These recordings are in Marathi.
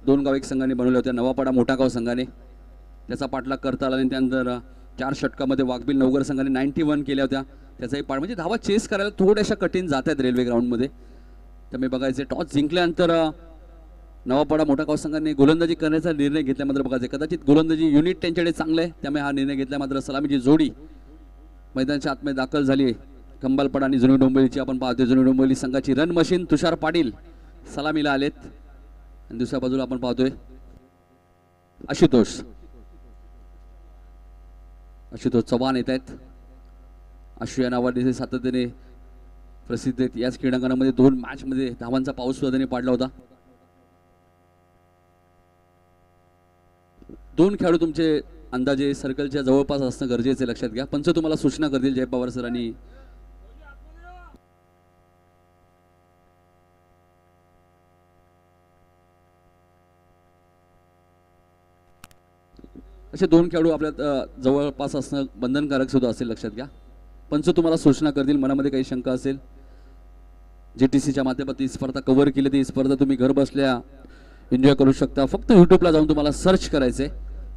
2 गाव एक संघाने बनवले होते. नवापाडा मोठा गाव संघाने त्याचा पाठलाग करता आला आणि त्यानंतर 4 षटकामध्ये वाघबिल नवगर संघाने 91 केल्या होत्या. त्याचाही पाठ म्हणजे धावा चेस करायला थोड्याशा कठीण जात आहेत रेल्वे ग्राउंडमध्ये. त्यामुळे बघायचे टॉस जिंकल्यानंतर नवापाडा मोठा गाव संघाने गोलंदाजी करण्याचा निर्णय घेतला. मात्र बघायचे कदाचित गोलंदाजी युनिट त्यांच्याकडे चांगलं आहे त्यामुळे हा निर्णय घेतला. मात्र सलामीची जोडी मैदानाच्या आतमध्ये दाखल झाली. कंबालपाडा आणि जुनी डोंबिवलीची आपण पाहतोय. जुनी डोंबिवली संघाची रन मशीन तुषार पाटील सलामीला आलेत आणि दुसऱ्या बाजूला आपण पाहतोय आशुतोष चव्हाण येत आहेत. आशु या नावाने सातत्याने प्रसिद्ध आहेत. याच क्रीडांगणामध्ये 2 मॅचमध्ये धावांचा पाऊस सुद्धा त्यांनी पाडला होता. 2 खेळाडू तुमचे अंदाजे सर्कलच्या जवळपास असणं गरजेचे लक्षात घ्या. पंच तुम्हाला सूचना करतील जय पवार सर आणि असे 2 खेळाडू आपल्या जवळपास असणं बंधनकारक सुद्धा असेल लक्षात घ्या. पंच तुम्हाला सूचना करतील. मनामध्ये काही शंका असेल JTCच्या माध्यमातून स्पर्धा कव्हर केली ती स्पर्धा तुम्ही घर बसल्या एन्जॉय करू शकता. फक्त यूट्यूबला जाऊन तुम्हाला सर्च करायचे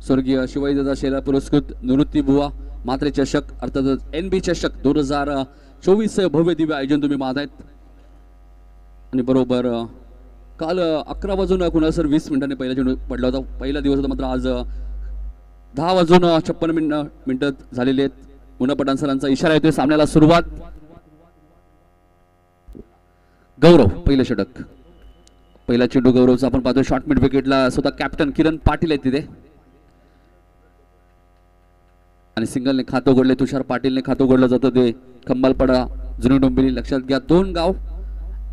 स्वर्गीय शिवाजीदादा शेलार पुरस्कृत निवृत्ती बुवा मात्रे चषक अर्थातच NB चषक 2024 भव्य दिव्य आयोजन तुम्ही पाहत आहेत. आणि बरोबर काल 11 वाजून कुणाला सर 20 मिनिटांनी पहिला चेंडू पडला होता. पहिला दिवस होता मात्र आज 10 वाजून 56 मिनिटं झालेली आहेत. मुन्ना सरांचा इशारा येतोय सामन्याला सुरुवात. गौरव पहिलं षटक पहिला चेंडू गौरवचा आपण पाहतोय. शॉर्ट मिड विकेटला स्वतः कॅप्टन किरण पाटील आहेत तिथे आणि सिंगलने खातं उघडले. तुषार पाटीलने खातं उघडलं जातं ते कंबालपाडा जुनी डोंबिवली. लक्षात घ्या 2 गाव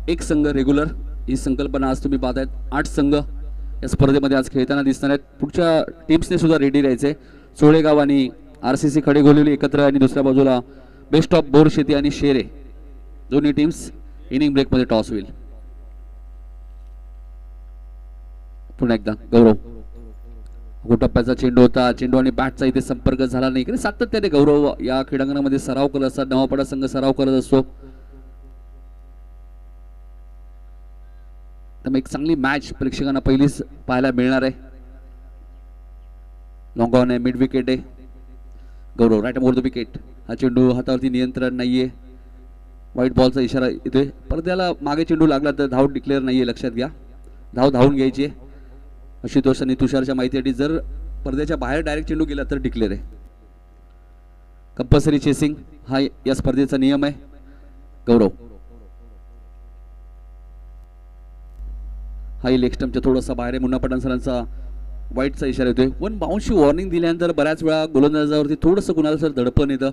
1 संघ रेग्युलर ही संकल्पना आज तुम्ही पाहतायत. 8 संघ या स्पर्धेमध्ये आज खेळताना दिसणार आहेत. पुढच्या टीम्सने सुद्धा रेडी राहायचे. चोळेगाव आणि RCC खडेगोलिवली एकत्र आणि दुसऱ्या बाजूला बेस्ट ऑफ बोरशेती आणि शेरे दोन्ही टीम्स. इनिंग ब्रेक मध्ये टॉस होईल. पुन्हा एकदा गौरव गोटप्प्याचा चेंडू होता. चेंडू आणि बॅटचा इथे संपर्क झाला नाही. सातत्याने गौरव या क्रीडांगणामध्ये सराव करत असतात. नवापाडा संघ सराव करत असतो. त्यामुळे एक चांगली मॅच प्रेक्षकांना पहिलीच पाहायला मिळणार आहे. लॉंग ऑन आहे मिड विकेट आहे. गौरव राईट मोर द विकेट. हा चेंडू हातावरती नियंत्रण नाहीये. व्हाईट बॉलचा इशारा येतोय. परत मागे चेंडू लागला तर धाव डिक्लेअर नाहीये लक्षात घ्या. धावून घ्यायची. आशुतोष आणि तुषारच्या माहितीसाठी जर पडद्याच्या बाहेर डायरेक्ट चेंडू गेला तर डिक्लेअर आहे. कंपल्सरी चेसिंग हा या स्पर्धेचा नियम आहे. गौरव हा लेग स्टंपच्या थोडासा बाहेर आहे. मुन्ना पठाण सरांचा वाईटचा इशारा येतोय. 1 बाउन्सची वॉर्निंग दिल्यानंतर बऱ्याच वेळा गोलंदाजावरती थोडंसं कुणाला सर दडपण येतं.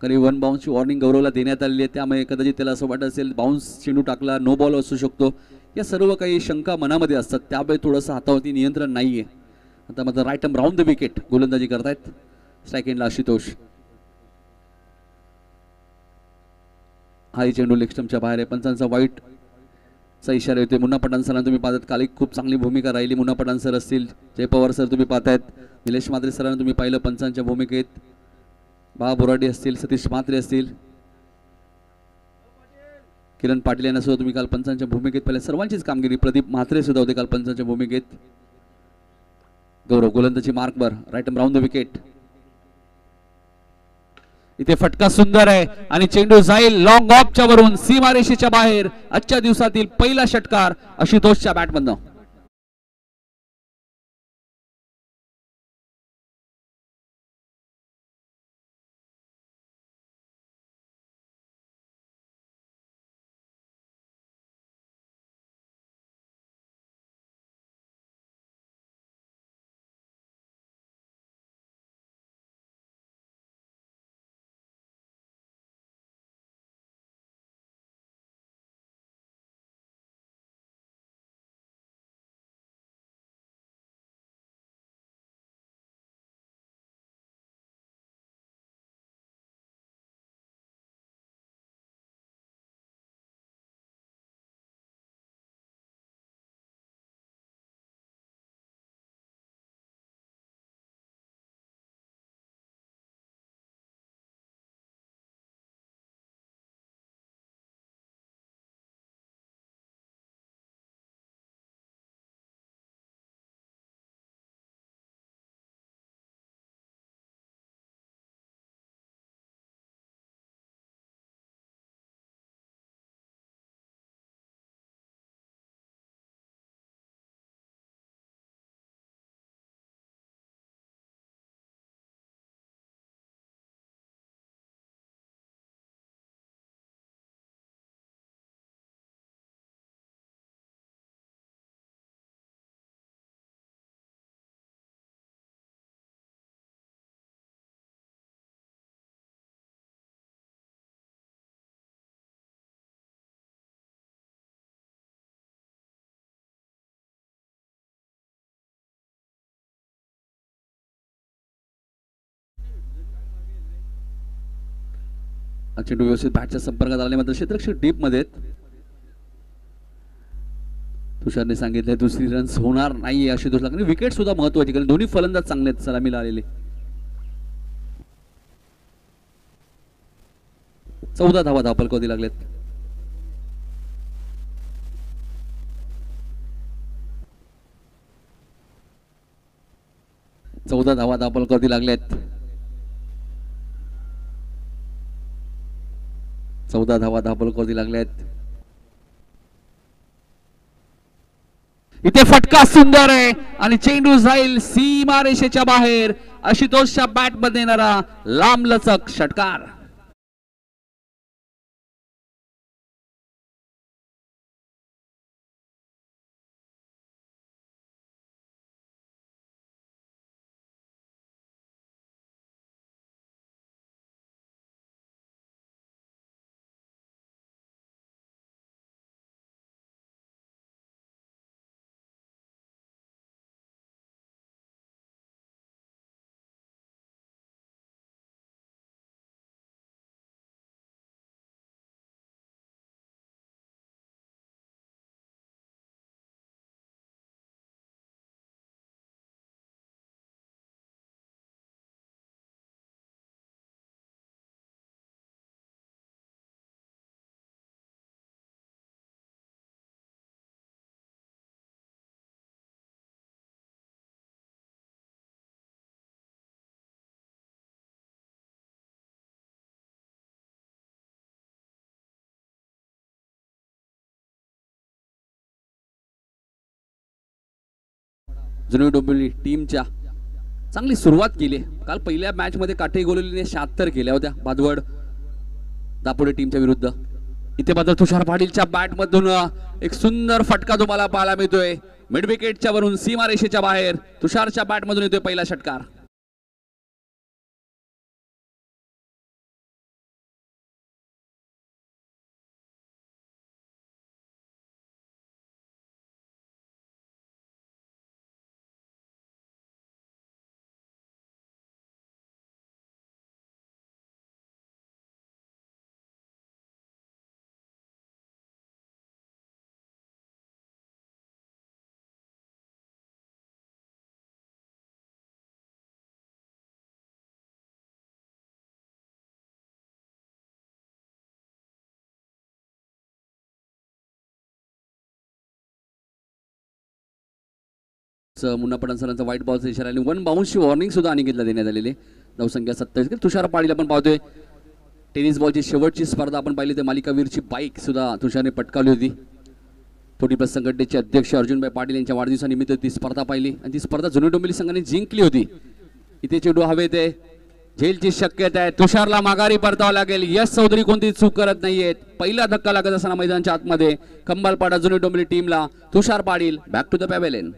कारण 1 बाउन्सची वॉर्निंग गौरवला देण्यात आलेली आहे. त्यामुळे कदाचित त्याला असं वाटत असेल बाउन्स चेंडू टाकला नो बॉल असू शकतो. या सर्व काही शंका मनामध्ये असतात. त्यामुळे थोडंसं हातावरती नियंत्रण नाहीये. आता मात्र right arm round the wicket गोलंदाजी करतायत. स्ट्राईक एंडला आशुतोष. हा चेंडू लेग स्टंपच्या बाहेर आहे. पंचांचा वाईट चा इशारा येतोय. मुन्ना पठाण सरांना तुम्ही पाहतात. काल एक खूप चांगली भूमिका राहिली. मुन्ना पठाण सर असतील, जय पवार सर तुम्ही पाहतायत, निलेश म्हात्रे सरांना तुम्ही पाहिलं पंचांच्या भूमिकेत. बा बोराडे असतील, सतीश म्हात्रे असतील, किरण पाटील यांना सुद्धा तुम्ही काल पंचांच्या भूमिकेत पाहिलं. सर्वांचीच कामगिरी. प्रदीप म्हात्रे सुद्धा होते काल पंचांच्या भूमिकेत. गौरव गोलंदाजी मार्कवर राईट राऊंड द विकेट. इथे फटका सुंदर आहे आणि चेंडू जाईल लॉंग ऑफच्या वरून सीमारेषेच्या बाहेर. आजच्या दिवसातील पहिला षटकार आशुतोषच्या बॅटमधनं. चेंडू व्यवस्थित बॅटच्या संपर्कात आले मात्र क्षेत्ररक्षक डीप मध्ये तुषारने सांगितले दुसरी रन्स होणार नाही अशी दोष लागली. विकेट सुद्धा महत्वाची कारण दोन्ही फलंदाज चांगले आहेत सलामीला आलेले. 14 धावा धावफलकावरती लागलेत. धावा धावफलकावरती लागलेत. 14 धावा धावफलकावरती लागलेत. इथे फटका सुंदर आहे आणि चेंडू जाईल सीमारेषेच्या बाहेर. आशुतोषच्या बॅट मध्ये येणारा लांबलचक षटकार. जुनी डोंबिवली टीमच्या चांगली सुरुवात केली. काल पहिल्या मॅच मध्ये काठे गोलवलीने 76 केल्या होत्या बादवड दापोडे टीमच्या विरुद्ध. इथे मात्र तुषार पाटीलच्या बॅट मधून एक सुंदर फटका तुम्हाला पाहायला मिळतोय. मिड विकेटच्या वरून सीमारेषेच्या बाहेर तुषारच्या बॅट मधून येतोय पहिला षटकार. मुन्ना पठाण सरांचा व्हाईट बॉलचा इशारा आणि 1 बाउन्सची वॉर्निंग सुद्धा अनिकेतला देण्यात आलेली. धावसंख्या 27. तुषार पाटील आपण पाहतोय टेनिस बॉलची शेवटची स्पर्धा आपण पाहिली तर मालिकावीरची बाईक सुद्धा तुषारने पटकावली होती. थोडी प्लस संघटनेचे अध्यक्ष अर्जुनभाई पाटील यांच्या वाढदिवसानिमित्त ती स्पर्धा पाहिली आणि ती स्पर्धा जुनी डोंबिवली संघाने जिंकली होती. इथे चेंडू हवेत आहे. झेलची शक्यता आहे. तुषारला माघारी परतावं लागेल. यश चौधरी कोणती चूक करत नाहीयेत. पहिला धक्का लागत असताना मैदानाच्या आतमध्ये खंबालपाडा जुनी डोंबिवली टीमला Tushar Patil back to the pavilion.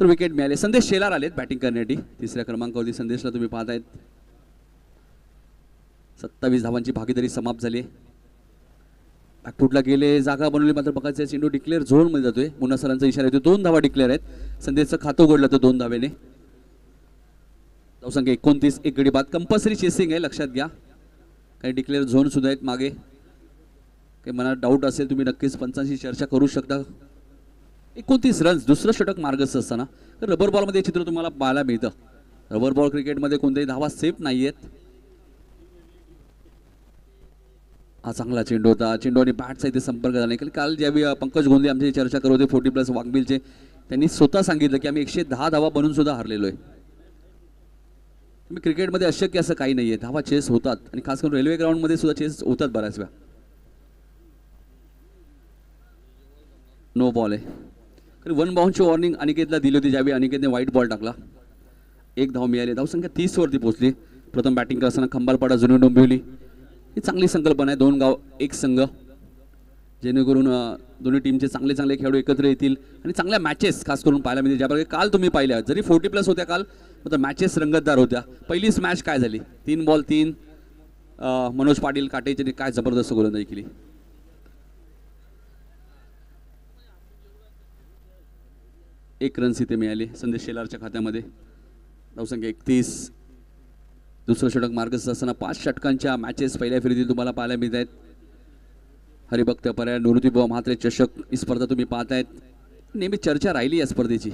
तर विकेट मिळाले. संदेश शेलार आलेत बॅटिंग करण्यासाठी. तिसऱ्या क्रमांकावरती संदेशला तुम्ही पाहतायत. 27 धावांची भागीदारी समाप्त झाली. बॅकफुटला गेले, जागा बनवली मात्र बघायचं चेंडू डिक्लेअर झोन मध्ये जातोय. मुन्ना सरांचा इशारा येतो. 2 धावा डिक्लेअर आहेत. संदेशचं खातं उघडलं तर 2 धावेने. धावसंख्या 29. एक गडी बाद. कंपल्सरी चेसिंग आहे लक्षात घ्या. काही डिक्लेअर झोन सुद्धा आहेत मागे. काही मनात डाऊट असेल तुम्ही नक्कीच पंचांशी चर्चा करू शकता. 29 रन्स दुसरं षटक मार्गस्थ असताना तर रबर बॉलमध्ये चित्र तुम्हाला पाहायला मिळतं. रबर बॉल क्रिकेटमध्ये कोणत्याही धावा सेफ नाहीयेत. हा चांगला चेंडू होता. चेंडू आणि बॅटचा इथे संपर्क झाला नाही. काल ज्यावेळी पंकज गोंदे आमची चर्चा करत होते 40+ वाघबिलचे, त्यांनी स्वतः सांगितलं की आम्ही 110 धावा बनून सुद्धा हारलेलो आहे. क्रिकेटमध्ये अशक्य असं काही नाहीये. धावा चेस होतात आणि खास करून रेल्वे ग्राउंडमध्ये सुद्धा चेस होतात बऱ्याच वेळा. नो बॉल आहे. 1 बाउंसची वॉर्निंग अनिकेतला दिली होती ज्यावेळी अनिकेतने व्हाईट बॉल टाकला. 1 धाव मिळाली. धावसंख्या 30 वरती पोहोचली. प्रथम बॅटिंग करताना खंबालपाडा जुनी डोंबिवली ही चांगली संकल्पना आहे. 2 गाव 1 संघ, जेणेकरून दोन्ही टीमचे चांगले चांगले खेळाडू एकत्र येतील आणि चांगल्या मॅचेस खास करून पाहायला मिळतील. ज्याप्रकारे काल तुम्ही पाहिल्या, जरी 40+ होत्या काल, मात्र मॅचेस रंगतदार होत्या. पहिलीच मॅच काय झाली, 3 बॉल 3 मनोज पाटील काटेचे काय जबरदस्त गोलंदाजी केली. एक रन्स इथे मिळाले संदेश शेलारच्या खात्यामध्ये. धावसंख्या 31. दुसरं षटक मार्गस्थ असताना 5 षटकांच्या मॅचेस पहिल्या फेरीतील तुम्हाला पाहायला मिळत आहेत. हरिभक्त पर्याय निवृत्तीबुवा म्हात्रे चषक ही स्पर्धा तुम्ही पाहतायत. नेहमी चर्चा राहिली या स्पर्धेची.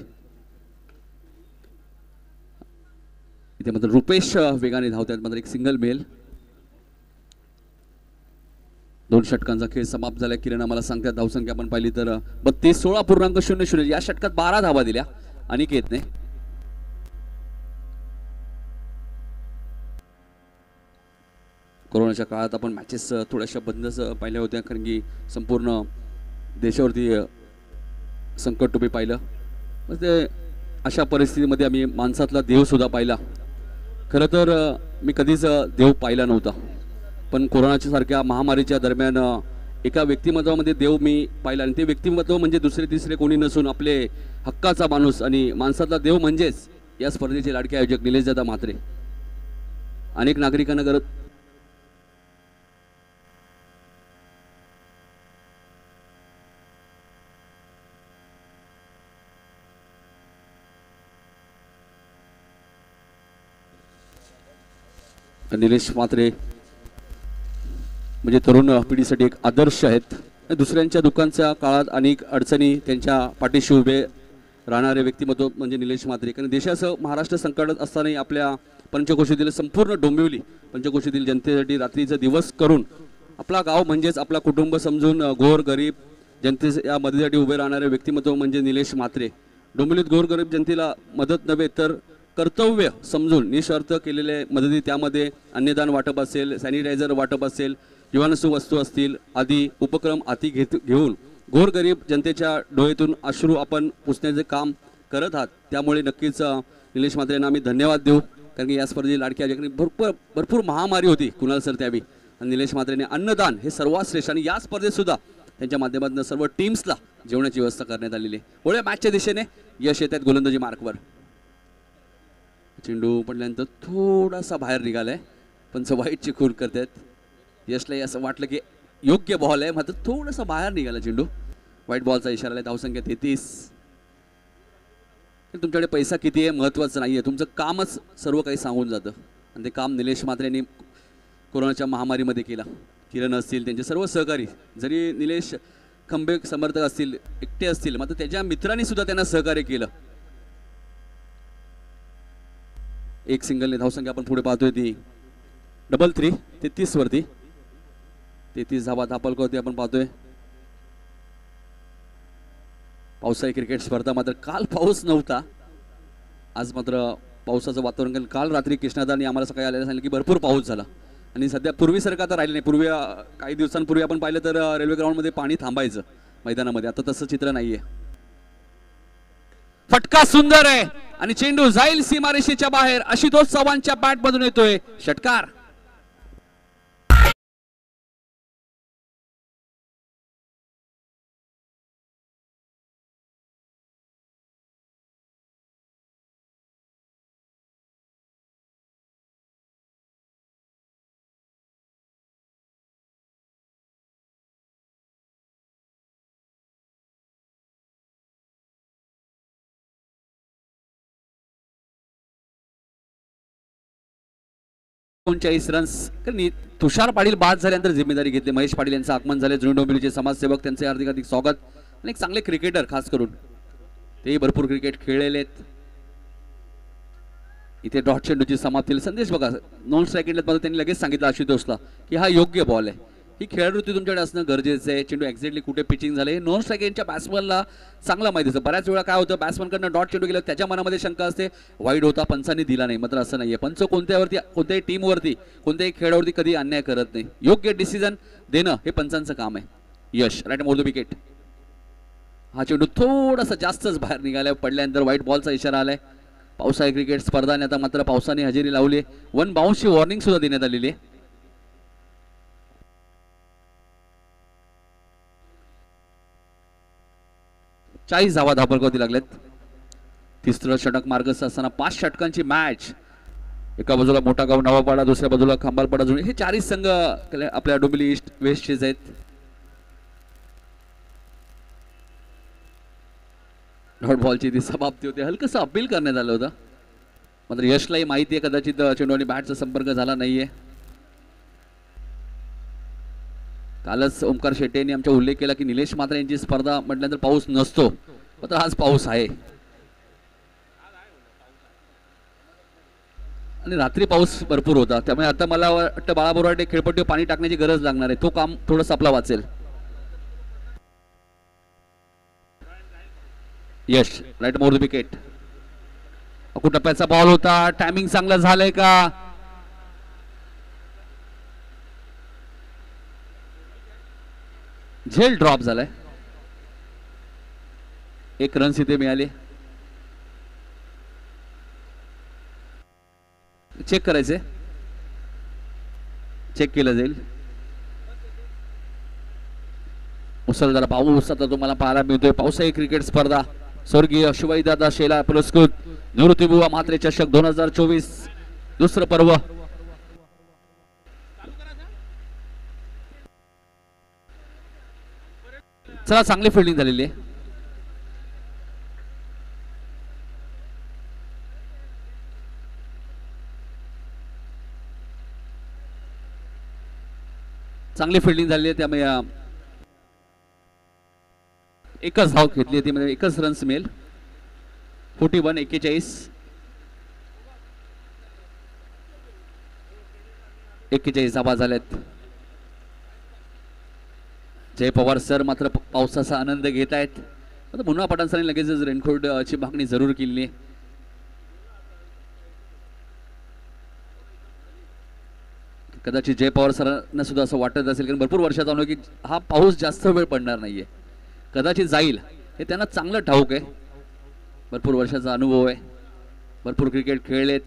इथे मात्र रुपेश वेगाने धावतात. मात्र एक सिंगल मेल. 2 षटकांचा खेळ समाप्त झाला. किरण आम्हाला सांगतात धावसंख्या आपण पाहिली तर 32. 16.00. या षटकात 12 धावा दिल्या अनिकेतने. कोरोनाच्या काळात आपण मॅचेस थोड्याशा बंदच पाहिल्या होत्या, कारण की संपूर्ण देशावरती संकट तुम्ही पाहिलं. ते अशा परिस्थितीमध्ये आम्ही माणसातला देव सुद्धा पाहिला. खरं तर मी कधीच देव पाहिला नव्हता, पण कोरोनाच्या सारख्या महामारीच्या दरम्यान एका व्यक्तिमत्वामध्ये देव मी पाहिला. आणि ते व्यक्तिमत्व म्हणजे दुसरे तिसरे कोणी नसून आपले हक्काचा माणूस आणि माणसातला देव म्हणजेच या स्पर्धेचे लाडके आयोजक निलेशदादा म्हात्रे. अनेक नागरिकांना निलेश म्हात्रे म्हणजे तरुण पिढीसाठी एक आदर्श आहेत. दुसऱ्यांच्या दुःखांच्या काळात अनेक अडचणी त्यांच्या पाठीशी उभे राहणारे व्यक्तिमत्व म्हणजे निलेश म्हात्रे. कारण देशासह महाराष्ट्र संकटात असतानाही आपल्या पंचकोशीतील संपूर्ण डोंबिवली पंचकोशीतील जनतेसाठी रात्रीचा दिवस करून आपला गाव म्हणजेच आपला कुटुंब समजून गोर गरीब जनतेच्या मदतीसाठी उभे राहणारे व्यक्तिमत्व म्हणजे निलेश म्हात्रे. डोंबिवलीत गोर गरीब जनतेला मदत नव्हे तर कर्तव्य समजून निस्वार्थ केलेले मदती, त्यामध्ये अन्नदान वाटप असेल, सॅनिटायझर वाटप असेल, जीवनावश्यक वस्तू असतील आदी उपक्रम हाती घेऊन गोरगरीब जनतेच्या डोळ्यातून अश्रू आपण पुसण्याचे काम करत आहात. त्यामुळे नक्कीच निलेश म्हात्रे यांना आम्ही धन्यवाद देऊ, कारण की या स्पर्धेत लाडक्या आयोजकांनी भरपूर महामारी होती कुणाल सर त्यावेळी, आणि निलेश म्हात्रेने अन्नदान हे सर्वात श्रेष्ठ. आणि या स्पर्धेत सुद्धा त्यांच्या माध्यमातून सर्व टीम्सला जेवणाची व्यवस्था करण्यात आलेली आहे. पुढे मॅचच्या दिशेने यश येत आहेत गोलंदाजी मार्कवर. चेंडू पडल्यानंतर थोडासा बाहेर निघालाय, पण वाईटची खून करतात. यशला असं वाटलं की योग्य बॉल आहे, मात्र थोडासा बाहेर निघाला चेंडू. व्हाईट बॉलचा इशारा आहे. धावसंख्या 33. तुमच्याकडे पैसा किती आहे महत्त्वाचं नाही आहे, तुमचं कामच सर्व काही सांगून जातं. आणि ते काम निलेश म्हात्रे यांनी कोरोनाच्या महामारीमध्ये केला. किरण असतील, त्यांचे सर्व सहकारी, जरी निलेश खंबे समर्थक असतील, एकटे असतील, मात्र त्याच्या मित्रांनी सुद्धा त्यांना सहकार्य केलं. एक सिंगलने धावसंख्या आपण पुढे पाहतोय ती 33. 33 वरती 33 धावा धापलकोती आपण पाहतोय. पावसाळी क्रिकेट स्पर्धा, मात्र काल पाऊस नव्हता, आज मात्र पावसाचं वातावरण. काल रात्री कृष्णादानी आम्हाला सकाळी आल्याला सांगितलं की भरपूर पाऊस झाला, आणि सध्या पूर्वीसारखं आता राहिलं नाही. पूर्वी काही दिवसांपूर्वी आपण पाहिलं तर रेल्वे ग्राउंडमध्ये पाणी थांबायचं मैदानामध्ये, आता तसं चित्र नाहीये. फटका सुंदर आहे आणि चेंडू जाईल सीमारेषेच्या बाहेर. आशुतोष चव्हाणच्या बॅट मधून येतोय षटकार. रन्स. तुषार पाटील बाद झाल्यानंतर जिम्मेदारी घेतली. महेश पाटील यांचं आगमन झाले. जुनी डोंबिवलीचे समाजसेवक, त्यांचे हार्दिक हार्दिक स्वागत. आणि एक चांगले क्रिकेटर खास करून ते भरपूर क्रिकेट खेळलेले आहेत. इथे डॉट चेंडूची समाप्ती. संदेश बघा, नॉन स्ट्राईक एंडला त्यांनी लगेच सांगितलं आशुतोषला की हा योग्य बॉल आहे. ही खेळवृत्ती तुमच्याकडे असणं गरजेचं आहे. चेंडू एक्झॅक्टली कुठे पिचिंग झाले हे नॉन स्ट्रायकिंगच्या बॅट्समनला चांगला माहिती असतं. बऱ्याच वेळा काय होतं, बॅट्समनकडनं डॉट चेंडू गेला त्याच्या मनामध्ये शंका असते, वाईड होता पंचांनी दिला नाही. मात्र असं नाहीये, पंच कोणत्याही टीमवरती कोणत्याही खेळावरती कधी अन्याय करत नाही. योग्य डिसिजन देणं हे पंचांचं काम आहे. यश राईट मोर द विकेट. हा चेंडू थोडासा जास्तच बाहेर निघालाय, पडल्यानंतर व्हाईट बॉलचा इशारा आलाय. पावसाळी क्रिकेट स्पर्धा आता मात्र पावसाने हजेरी लावली. 1 बाउन्सची वॉर्निंग सुद्धा देण्यात आलेली आहे. चाळीस धावा धाबळगावती लागल्यात. तिसरं षटक मार्गस्थ असताना 5 षटकांची मॅच. एका बाजूला मोठा गाव नवापाडा, दुसऱ्या बाजूला खंबालपाडा जुनी, हे चारही संघ आपल्या डोंबिवली ईस्ट वेस्टचेच आहेत. डॉट बॉलची ती समाप्ती होते. हलकंसं अपील करण्यात आलं होतं, मात्र यशलाही माहिती आहे कदाचित चेंडू आणि बॅटचा संपर्क झाला नाहीये. कालच ओमकार शेट्टे यांनी आमच्या उल्लेख केला की निलेश म्हात्रे यांची स्पर्धा म्हटल्यानंतर पाऊस नसतो, मात्र आज पाऊस आहे आणि रात्री पाऊस भरपूर होता. त्यामुळे आता मला वाटतं बाळा बोराटे खेळपट्टीवर पाणी टाकण्याची गरज लागणार आहे. तो काम थोडंसं आपला वाचेल. यश राईट मोर द विकेट. टप्प्याचा बॉल होता, टायमिंग चांगलं झालंय का? झेल ड्रॉप झालाय. 1 रन्स इथे मिळाले. चेक करायचे, चेक केलं जाईल. मुसळधार पाऊस आता तुम्हाला पाहायला मिळतोय. पावसाळी क्रिकेट स्पर्धा स्वर्गीय शिवाजीदादा शेला पुरस्कृत निवृत्तीबुवा म्हात्रे चषक 2024 दुसरं पर्व. चला, चांगली फिल्डिंग झालेली आहे. चांगली फिल्डिंग झालेली आहे, त्यामुळे एकच धाव घेतली होती, म्हणजे एकच रन्स मिळेल. 41 41 धावा झाल्यात. जय पवार सर मात्र पावसाचा आनंद घेत आहेत. आता मुन्ना पठाण सरांनी लगेचच रेनकोटची मागणी जरूर केली. कदाचित जय पवार सरांना सुद्धा असं वाटत असेल, कारण भरपूर वर्षात जाणवलं की हा पाऊस जास्त वेळ पडणार नाहीये, कदाचित जाईल, हे त्यांना चांगलं ठाऊक आहे. भरपूर वर्षाचा अनुभव आहे, भरपूर क्रिकेट खेळलेत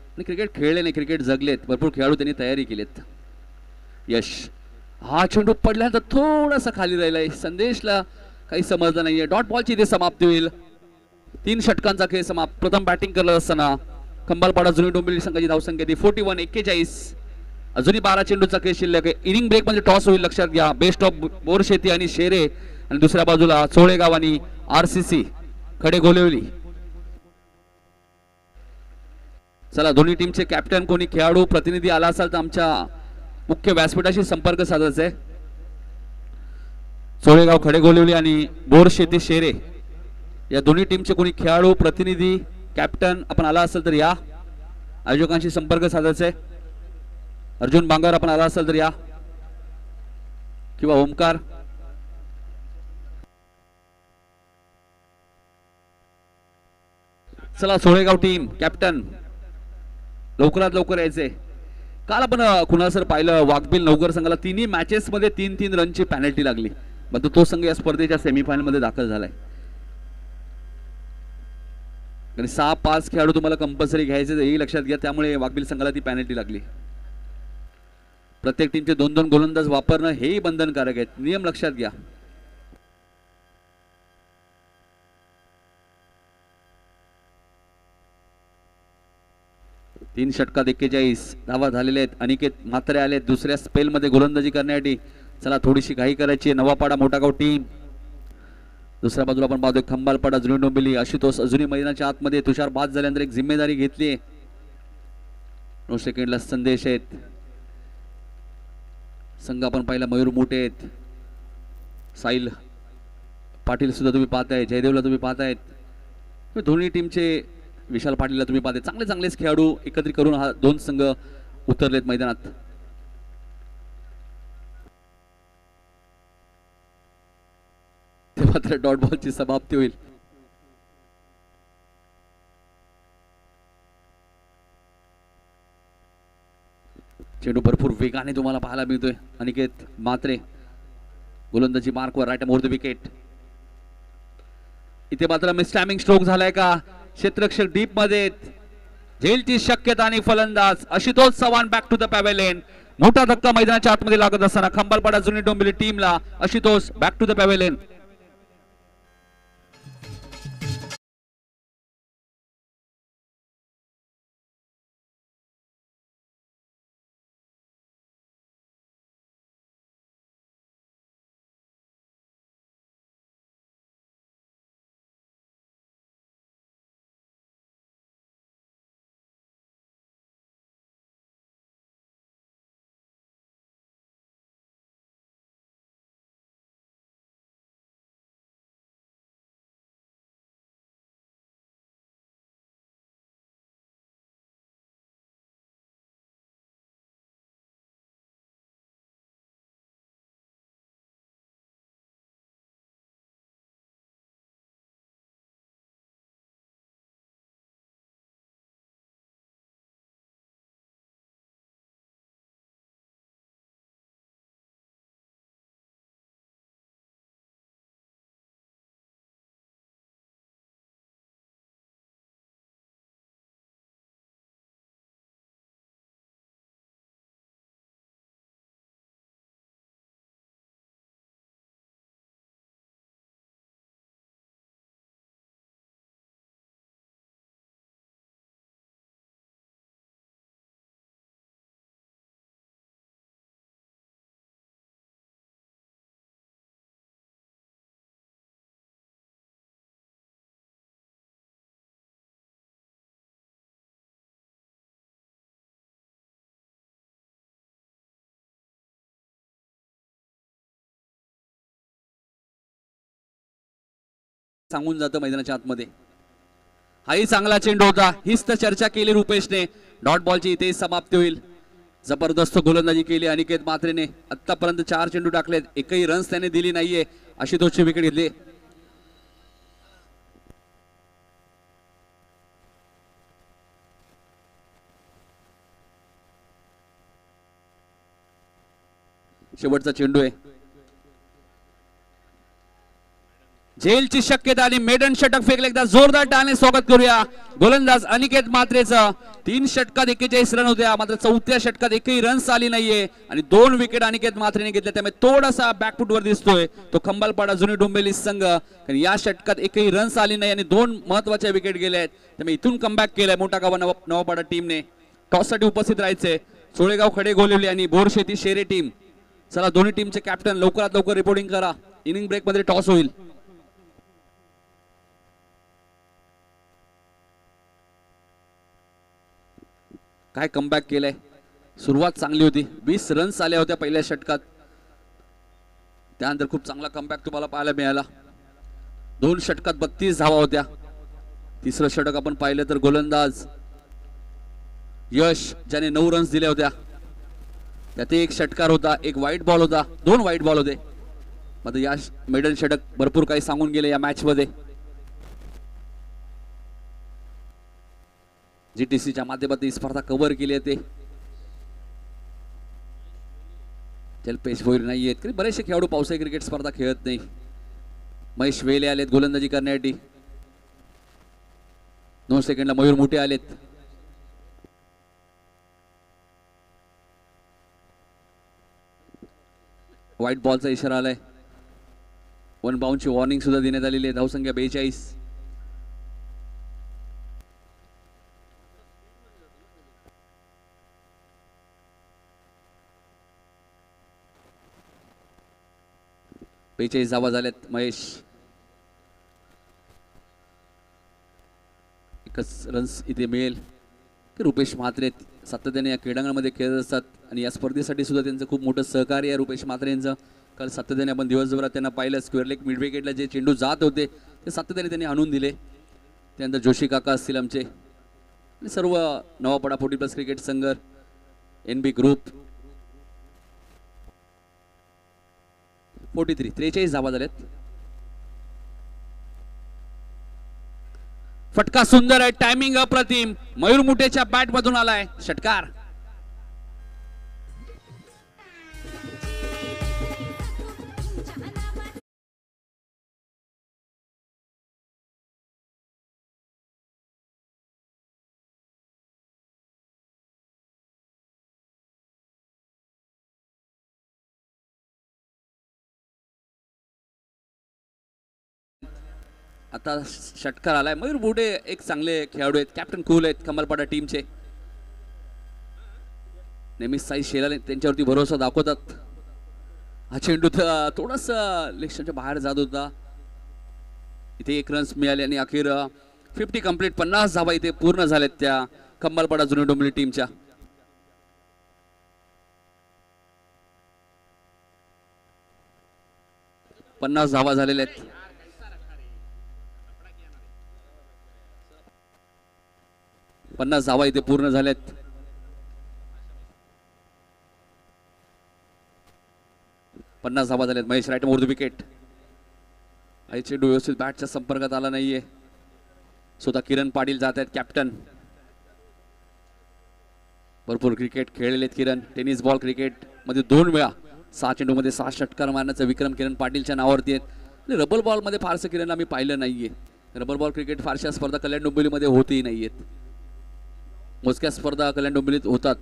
आणि क्रिकेट खेळले नाही, क्रिकेट जगलेत. भरपूर खेळाडू त्यांनी तयारी केलीत. यश हा चेंडू पडल्यानंतर थोडासा खाली राहिलाय, संदेशला काही समजलं नाहीये. डॉट बॉलची इथे समाप्ती होईल. 3 षटकांचा खेळ समाप्त. प्रथम बॅटिंग करत असताना खंबालपाडा जुनी डोंबिवली संघाची धावसंख्या ती 41. अजूनही 12 चेंडूचा खेळ शिल्लक आहे. इनिंग ब्रेक मध्ये टॉस होईल, लक्षात घ्या. बेस्ट ऑफ बोरशेती आणि शेरे, आणि दुसऱ्या बाजूला चोळेगाव आणि RCC खडेगोलेवली. चला, दोन्ही टीमचे कॅप्टन कोणी खेळाडू प्रतिनिधी आला असाल तर आमच्या मुख्य व्यासपीठाशी संपर्क साधायचा आहे. चोळेगाव खडेगोलेवली आणि बोरशेती शेरे या दोन्ही टीमचे कोणी खेळाडू प्रतिनिधी कॅप्टन आपण आला असेल तर या. आयोजकांशी संपर्क साधायचा आहे. अर्जुन बांगर आपण आला असेल तर या, किंवा ओमकार. चला, सोळेगाव टीम कॅप्टन लवकरात लवकर यायचे. काल आपण कुणाल सर पाहिलं, वाघबिल नवगर संघाला 3ही मॅचेस मध्ये 3-3 रनची पॅनल्टी लागली, मग तो संघ या स्पर्धेच्या सेमीफायनल मध्ये दाखल झालाय. आणि 6-5 खेळाडू तुम्हाला कंपल्सरी घ्यायचे हे लक्षात घ्या, त्यामुळे वाघबिल संघाला ती पॅनल्टी लागली. प्रत्येक टीमचे 2-2 गोलंदाज वापरणं हेही बंधनकारक आहे, नियम लक्षात घ्या. तीन षटकात 41 धावा झालेले आहेत. अनिकेत म्हात्रे आले दुसऱ्या स्पेल मध्ये गोलंदाजी करण्यासाठी. चला, थोडीशी घाई करायची. नवापाडा मोठागाव टीम. दुसऱ्या बाजूला आपण पाहतोय खंबालपाडा जुनी डोंबिवली. आशुतोष अजूनही मैदानाच्या आतमध्ये. तुषार बाद झाल्यानंतर एक जिम्मेदारी घेतली. 9 सेकंडला संदेश आहेत. संघ आपण पाहिला मयूर मोठे आहेत, साहिल पाटील सुद्धा तुम्ही पाहताय, जयदेवला तुम्ही पाहतायत. दोन्ही टीमचे विशाल पाटीलला तुम्ही पाहताय. चांगले चांगलेच खेळाडू एकत्रित करून हा 2 संघ उतरलेत मैदानात. मात्र डॉट बॉलची समाप्ती होईल. चेंडू भरपूर वेगाने तुम्हाला पाहायला मिळतोय. अनिकेत मात्रे गोलंदाजी मार्कवर राईट मोर द विकेट. इथे मात्र मिसटायमिंग स्ट्रोक झालाय का? क्षेत्ररक्षक डीप मध्ये. झेलची शक्यता आणि फलंदाज Ashutosh Chavan back to the pavilion. मोठा धक्का मैदानाच्या आतमध्ये लागत असताना खंबालपाडा जुनी डोंबिवली टीमला. Ashutosh back to the pavilion. सांगून जातं मैदानाच्या आतमध्ये. हाही चांगला चेंडू होता. हीच तर चर्चा केली रुपेशने. डॉट बॉलची इथे समाप्ती होईल. जबरदस्त गोलंदाजी केली अनिकेत मात्रेने. आतापर्यंत 4 चेंडू टाकलेत, एकही रन्स त्याने दिली नाहीये. आशुतोषची विकेट घेतली. शेवटचा चेंडू आहे. झेलची शक्यता आणि मेडन षटक फेकले. एकदा जोरदार टाळ्याने स्वागत करूया गोलंदाज अनिकेत मात्रेचं. 3 षटकात 41 रन होत्या, मात्र 4थ्या षटकात एकही रन्स आली नाहीये आणि 2 विकेट अनिकेत मात्रेने घेतल्या. त्यामुळे थोडासा बॅकफुटवर दिसतोय तो खंबालपाडा जुनी डोंबिवली संघ. कारण या षटकात एकही रन्स आली नाही आणि 2 महत्वाच्या विकेट गेल्या आहेत. त्यामुळे इथून कमबॅक केलाय मोठा गावा नवापाडा टीमने. टॉस साठी उपस्थित राहायचे सोळेगाव खडे गोलिवली आणि बोरशेती शेरे टीम. चला दोन्ही टीमचे कॅप्टन लवकरात लवकर रिपोर्टिंग करा. इनिंग ब्रेक मध्ये टॉस होईल. काय कमबॅक केलंय. सुरुवात चांगली होती, 20 रन्स आल्या होत्या पहिल्या षटकात. त्यानंतर खूप चांगला कमबॅक तुम्हाला पाहायला मिळाला. 2 षटकात 32 धावा होत्या. तिसरं षटक आपण पाहिलं तर गोलंदाज यश ज्याने 9 रन्स दिल्या होत्या. त्यात एक षटकार होता, एक वाईट बॉल होता, 2 वाईट बॉल होते. मात्र या मेडन षटक भरपूर काही सांगून गेले या मॅच मध्ये. जीटीसीच्या माध्यमातून स्पर्धा कव्हर केली आहे. ते जलपेश भोईर नाही आहेत. बरेचसे खेळाडू पावसाळी क्रिकेट स्पर्धा खेळत नाही. महेश वेले आलेत गोलंदाजी करण्यासाठी. 9 सेकंडला मयूर मुठे आलेत. व्हाईट बॉलचा इशारा आलाय. 1 बाउंडची वॉर्निंग सुद्धा देण्यात आलेली आहे. धावसंख्या 42. धावा झाल्यात. महेश एकच रन्स इथे मिळेल की रुपेश म्हात्रे सातत्याने या क्रीडांगणामध्ये खेळत असतात आणि या स्पर्धेसाठी सुद्धा त्यांचं खूप मोठं सहकार्य आहे रुपेश म्हात्रे यांचं. काल सातत्याने आपण दिवसभरात त्यांना पाहिलं. स्क्वेअर लेग मिड विकेटला जे चेंडू जात होते ते सातत्याने त्यांनी आणून दिले. त्यानंतर जोशी काका असतील आमचे आणि सर्व नवापाडा 40+ क्रिकेट संघ, NB ग्रुप. 43 धावा झाल्यात. फटका सुंदर आहे, टायमिंग अप्रतिम. मयूर मुठेच्या बॅट मधून आलाय षटकार. आता षटकार आलाय. मयूर मुठे एक चांगले खेळाडू आहेत, कॅप्टन कूल आहेत कमलपाडा टीमचे. नेहमी साई शेलार त्यांच्यावरती भरोसा दाखवतात. हा चेंडू थोडस लेक्शनच्या बाहेर जात होता. इथे 1 रन्स मिळाले आणि अखेर 50 कंप्लीट. 50 धावा इथे पूर्ण झालेत त्या कमलपाडा जुनी डोंबिवली टीमच्या. पन्नास धावा झालेल्या आहेत. पन्नास धावा इथे पूर्ण झाल्यात. पन्नास धावा झाल्यात. Mahesh right more the wicket. आई चेंडू व्यवस्थित बॅटच्या संपर्कात आला नाहीये. स्वतः किरण पाटील जात आहेत कॅप्टन. भरपूर क्रिकेट खेळलेले आहेत किरण. टेनिस बॉल क्रिकेट मध्ये 2 वेळा 6 चेंडूमध्ये 6 षटकार मारण्याचा विक्रम किरण पाटीलच्या नावावरती आहेत. रबर बॉल मध्ये फारसं किरण आम्ही पाहिलं नाहीये. रबर बॉल क्रिकेट फारशा स्पर्धा कल्याण डोंबिवलीमध्ये होतही नाहीयेत. मोजक्या स्पर्धा कल्याण डोंबिवलीत होतात.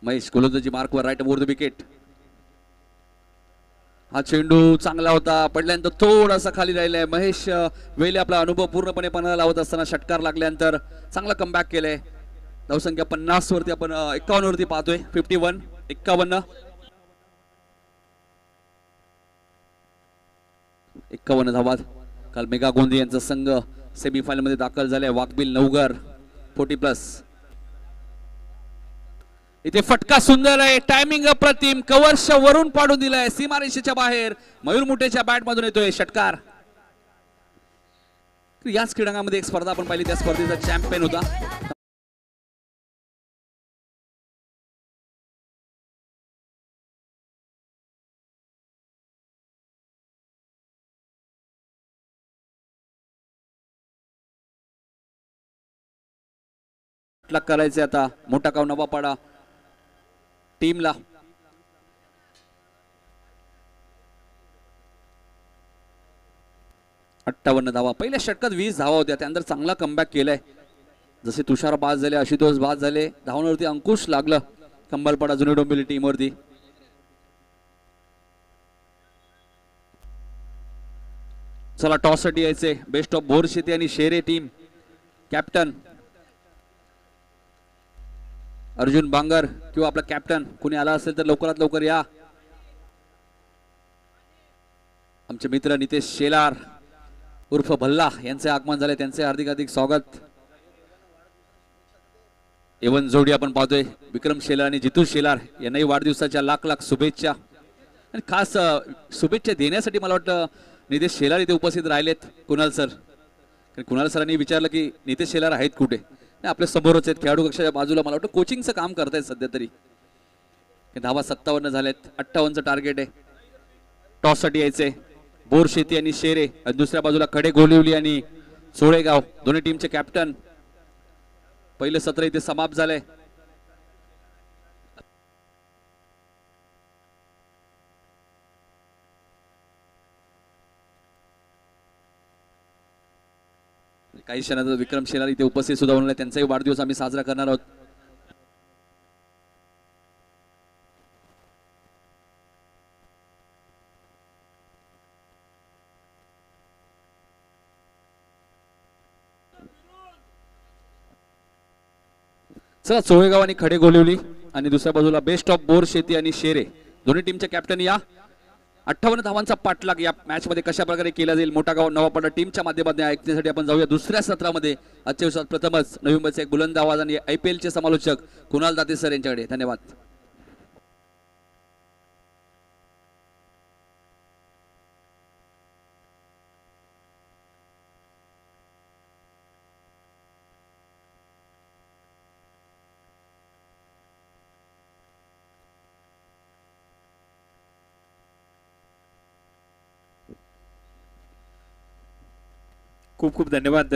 महेश गोलंदाजी मार्कवर राईट मोर द विकेट. हा चेंडू चांगला होता, पडल्यानंतर थोडासा खाली राहिलाय. महेश वेले आपला अनुभव पूर्णपणे पणाला लावत असताना षटकार लागल्यानंतर चांगला कमबॅक केलंय. धावसंख्या 50 वरती आपण 51 वरती पाहतोय. 51 51 51 धावा. काल मेगा गोंदी यांचा संघ सेमीफायनल मध्ये दाखल झालाय. वाकबिल नवगर 40+. इथे फटका सुंदर आहे, टायमिंग अप्रतिम. कव्हरच्या वरून पाडून दिलाय सीमारेषेच्या बाहेर. मयूर मुठेच्या बॅट मधून येतोय षटकार. याच क्रीडांगणामध्ये एक स्पर्धा आपण पाहिली, त्या स्पर्धेचा चॅम्पियन होता. करायचे आता मोठा काव नवापाडा टीमला. अठ्ठावन्न धावा. पहिल्या षटकात 20 धावा होत्या, त्यानंतर चांगला कमबॅक केलाय. जसे तुषार बाद झाले, आशुतोष बाद झाले, धावांवरती अंकुश लागलं कमलपाडा जुनी डोंबिवली टीम वरती. चला टॉस साठी यायचे. बेस्ट ऑफ बोरशेती आणि शेरे टीम. कॅप्टन अर्जुन बांगर किंवा आपला कॅप्टन कोणी आला असेल तर लवकरात लवकर या. आमचे मित्र नितेश शेलार उर्फ भल्ला यांचे आगमन झाले, त्यांचे हार्दिक हार्दिक स्वागत. एवन जोडी आपण पाहतोय विक्रम शेलार आणि जितू शेलार यांनाही वाढदिवसाच्या लाख लाख शुभेच्छा. आणि खास शुभेच्छा देण्यासाठी मला वाटतं नितेश शेलार इथे उपस्थित राहिलेत. कुणाल सर, कुणाल सरांनी विचारलं की नितेश शेलार आहेत कुठे. आपल्या समोरच आहेत खेळाडू कक्षाच्या बाजूला. मला वाटतं कोचिंगचं काम करतायत सध्या तरी. धावा 57 झालेत. 58चं टार्गेट आहे. टॉस साठी यायचे बोरशेती आणि शेरे. दुसऱ्या बाजूला खडे गोलिवली आणि सोळेगाव दोन्ही टीमचे कॅप्टन. पहिलं सत्र इथे समाप्त झालंय. काही क्षणात विक्रम शेलार इथे उपस्थित सुद्धा होणार, त्यांचाही वाढदिवस आम्ही साजरा करणार आहोत. चला सोहेगाव आणि खडे गोलिवली आणि दुसऱ्या बाजूला बेस्ट ऑफ बोरशेती आणि शेरे दोन्ही टीमचे कॅप्टन या. 58 धावांचा पाठलाग या मॅच मध्ये कशा प्रकारे केला जाईल मोठा गाव नवापाडा टीमच्या माध्यमातून ऐकण्यासाठी आपण जाऊया दुसऱ्या सत्रामध्ये. आजच्या दिवसात प्रथमच नवी मुंबईचे एक बुलंद आवाज आणि IPL चे समालोचक कुणाल दाते सर यांच्याकडे. धन्यवाद. खूप खूप धन्यवाद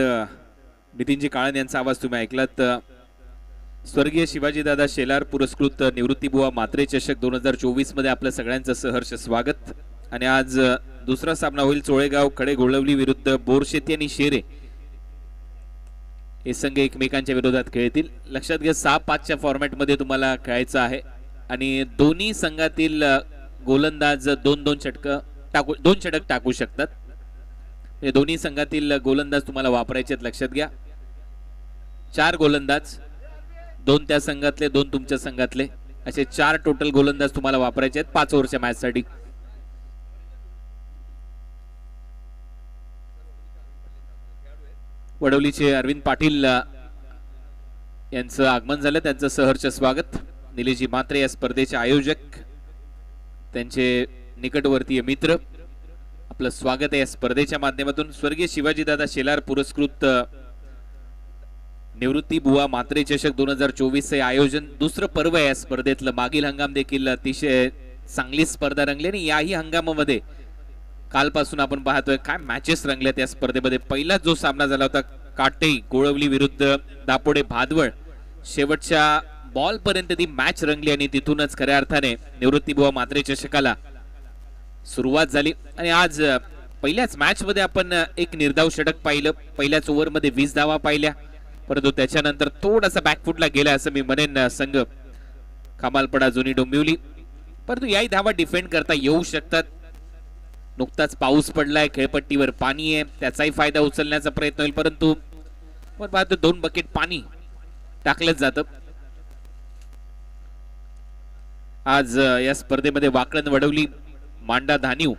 नितीनजी काळन यांचा आवाज तुम्ही ऐकलात. स्वर्गीय शिवाजीदादा शेलार पुरस्कृत निवृत्तीबुवा मात्रे चषक 2024 मध्ये आपल्या सगळ्यांचं सहर्ष स्वागत. आणि आज दुसरा सामना होईल चोळेगाव खडे गोळवली विरुद्ध बोरशेती आणि शेरे हे संघ एकमेकांच्या विरोधात खेळतील. लक्षात घ्या 6-5च्या फॉर्मॅट मध्ये तुम्हाला खेळायचं आहे आणि दोन्ही संघातील गोलंदाज दोन षटक टाकू शकतात. हे दोन्ही संघातील गोलंदाज तुम्हाला वापरायचे आहेत. लक्षात घ्या 4 गोलंदाज, 2 त्या संघातले 2 तुमच्या संघातले असे 4 टोटल गोलंदाज तुम्हाला वापरायचे आहेत 5 ओव्हरच्या मॅच साठी. वडवलीचे अरविंद पाटील यांचं आगमन झालं, त्यांचं सहर्ष स्वागत. निलेशजी मात्रे या स्पर्धेचे आयोजक, त्यांचे निकटवर्तीय मित्र, आपलं स्वागत आहे या स्पर्धेच्या माध्यमातून. स्वर्गीय शिवाजीदादा शेलार पुरस्कृत निवृत्ती बुवा मात्रे चषक 2024 चे आयोजन दुसरं पर्व आहे या स्पर्धेतलं. मागील हंगाम देखील अतिशय चांगली स्पर्धा रंगली आणि याही हंगामामध्ये कालपासून आपण पाहतोय काय मॅचेस रंगल्यात या स्पर्धेमध्ये. पहिला जो सामना झाला होता काटे गोळवली विरुद्ध दापोडे भादवळ, शेवटच्या बॉल पर्यंत ती मॅच रंगली आणि तिथूनच खऱ्या अर्थाने निवृत्तीबुवा मात्रे चषकाला सुरुवात झाली. आणि आज पहिल्याच मॅच मध्ये आपण एक निर्धाव षटक पाहिलं, पहिल्याच ओव्हर मध्ये 20 धावा पाहिल्या, परंतु त्याच्यानंतर थोडासा बॅकफुटला गेला असं मी म्हणेन संघ कमालपडा जुनी डोंबिवली. परंतु याही धावा डिफेंड करता येऊ शकतात. नुकताच पाऊस पडलाय, खेळपट्टीवर पाणी आहे, त्याचाही फायदा उचलण्याचा प्रयत्न होईल, परंतु आपण पाहतो 2 बकेट पाणी टाकलंच जातं. आज या स्पर्धेमध्ये वाकळण वडवली, मांडा धानिव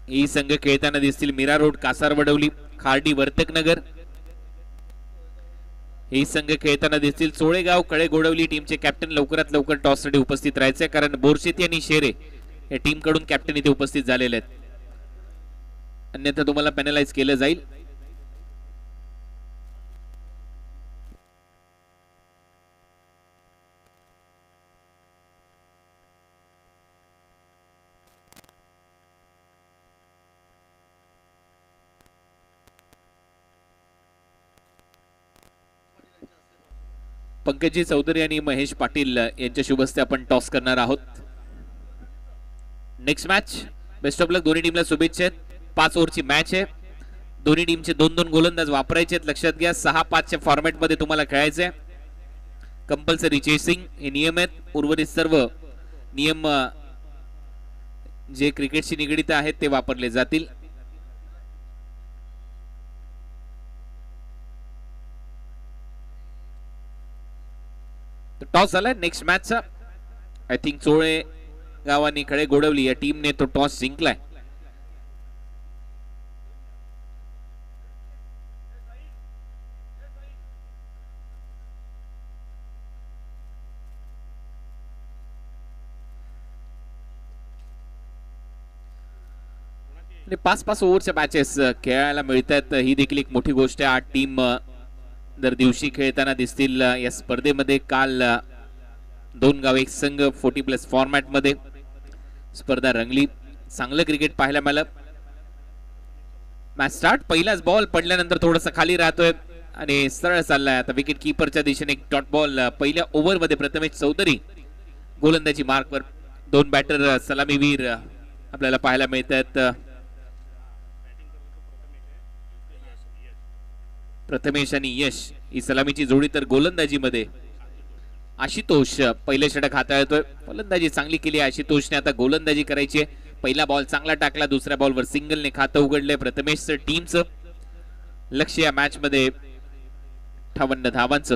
ही संघ खेळताना दिसतील. मीरा रोड कासार वडवली, खार्डी वर्तकनगर ही संघ खेळताना दिसतील. चोळेगाव कळे गोडवली टीमचे कॅप्टन लवकरात लवकर टॉस साठी उपस्थित राहायचे, कारण बोरशेती आणि शेरे या टीम कडून कॅप्टन इथे उपस्थित झालेले आहेत, अन्यथा तुम्हाला पॅनलाइज केलं जाईल. पंकजी चौधरी आणि महेश पाटील यांच्या शुभ हस्ते आपण टॉस करणार आहोत. नेक्स्ट मॅच बेस्ट ऑफ लक, दोन्ही टीमला शुभेच्छा आहेत. 5 ओव्हरची मॅच आहे, दोन्ही टीमचे 2-2 गोलंदाज वापरायचे आहेत. लक्षात घ्या 6-5च्या फॉर्मॅट मध्ये तुम्हाला खेळायचं आहे. कंपल्सरी चेसिंग हे नियम आहेत. उर्वरित सर्व नियम जे क्रिकेटशी निगडित आहेत ते वापरले जातील. टॉस झालाय नेक्स्ट मॅचचा. आय थिंक चोळे गावानी खडे गोडवली या टीमने तो टॉस जिंकलाय. आणि 5-5 ओव्हरच्या मॅचेस खेळायला मिळतात, ही देखील एक मोठी गोष्ट आहे. 8 टीम दर दिवशी खेळताना दिसतील या स्पर्धेमध्ये. काल 2 गाव एक संघ 40+ फॉर्मॅट मध्ये स्पर्धा रंगली. चांगलं क्रिकेट पाहायला मिळालं. मॅच स्टार्ट, पहिलाच बॉल पडल्यानंतर थोडासा खाली राहतोय आणि सरळ चाललाय. आता विकेट कीपरच्या दिशेने एक डॉट बॉल. पहिल्या ओव्हर मध्ये प्रथमेश चौधरी गोलंदाजी मार्कवर. 2 बॅटर सलामीवीर आपल्याला पाहायला मिळतात. प्रथमेश आणि यश ही सलामीची जोडी, तर गोलंदाजी मध्ये आशुतोष पहिले षटक हाताळतोय. फलंदाजी चांगली केली आशुतोषने, आता गोलंदाजी करायची. पहिला बॉल चांगला टाकला, दुसऱ्या बॉलवर सिंगलने खातं उघडलंय प्रथमेश टीमचं. लक्ष या मॅच मध्ये 58 धावांचं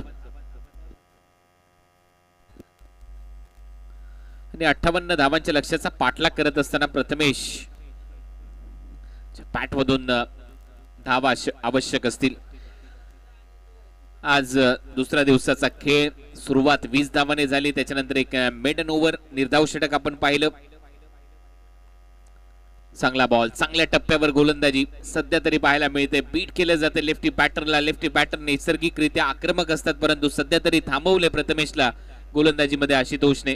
आणि 58 धावांच्या लक्ष्याचा पाठलाग करत असताना प्रथमेश पॅट मधून धावा आवश्यक असतील. आज दुसऱ्या दिवसाचा खेळ सुरुवात 20 धावाने झाली, त्याच्यानंतर एक मेडन ओव्हर निर्धाव षटक आपण पाहिलं. चांगला बॉल, चांगल्या टप्प्यावर गोलंदाजी सध्या तरी पाहायला मिळते. बीट केलं जाते लेफ्टी बॅटरला. लेफ्टी बॅटर नैसर्गिकरित्या आक्रमक असतात, परंतु सध्या तरी थांबवले प्रथमेशला गोलंदाजीमध्ये आशुतोषने.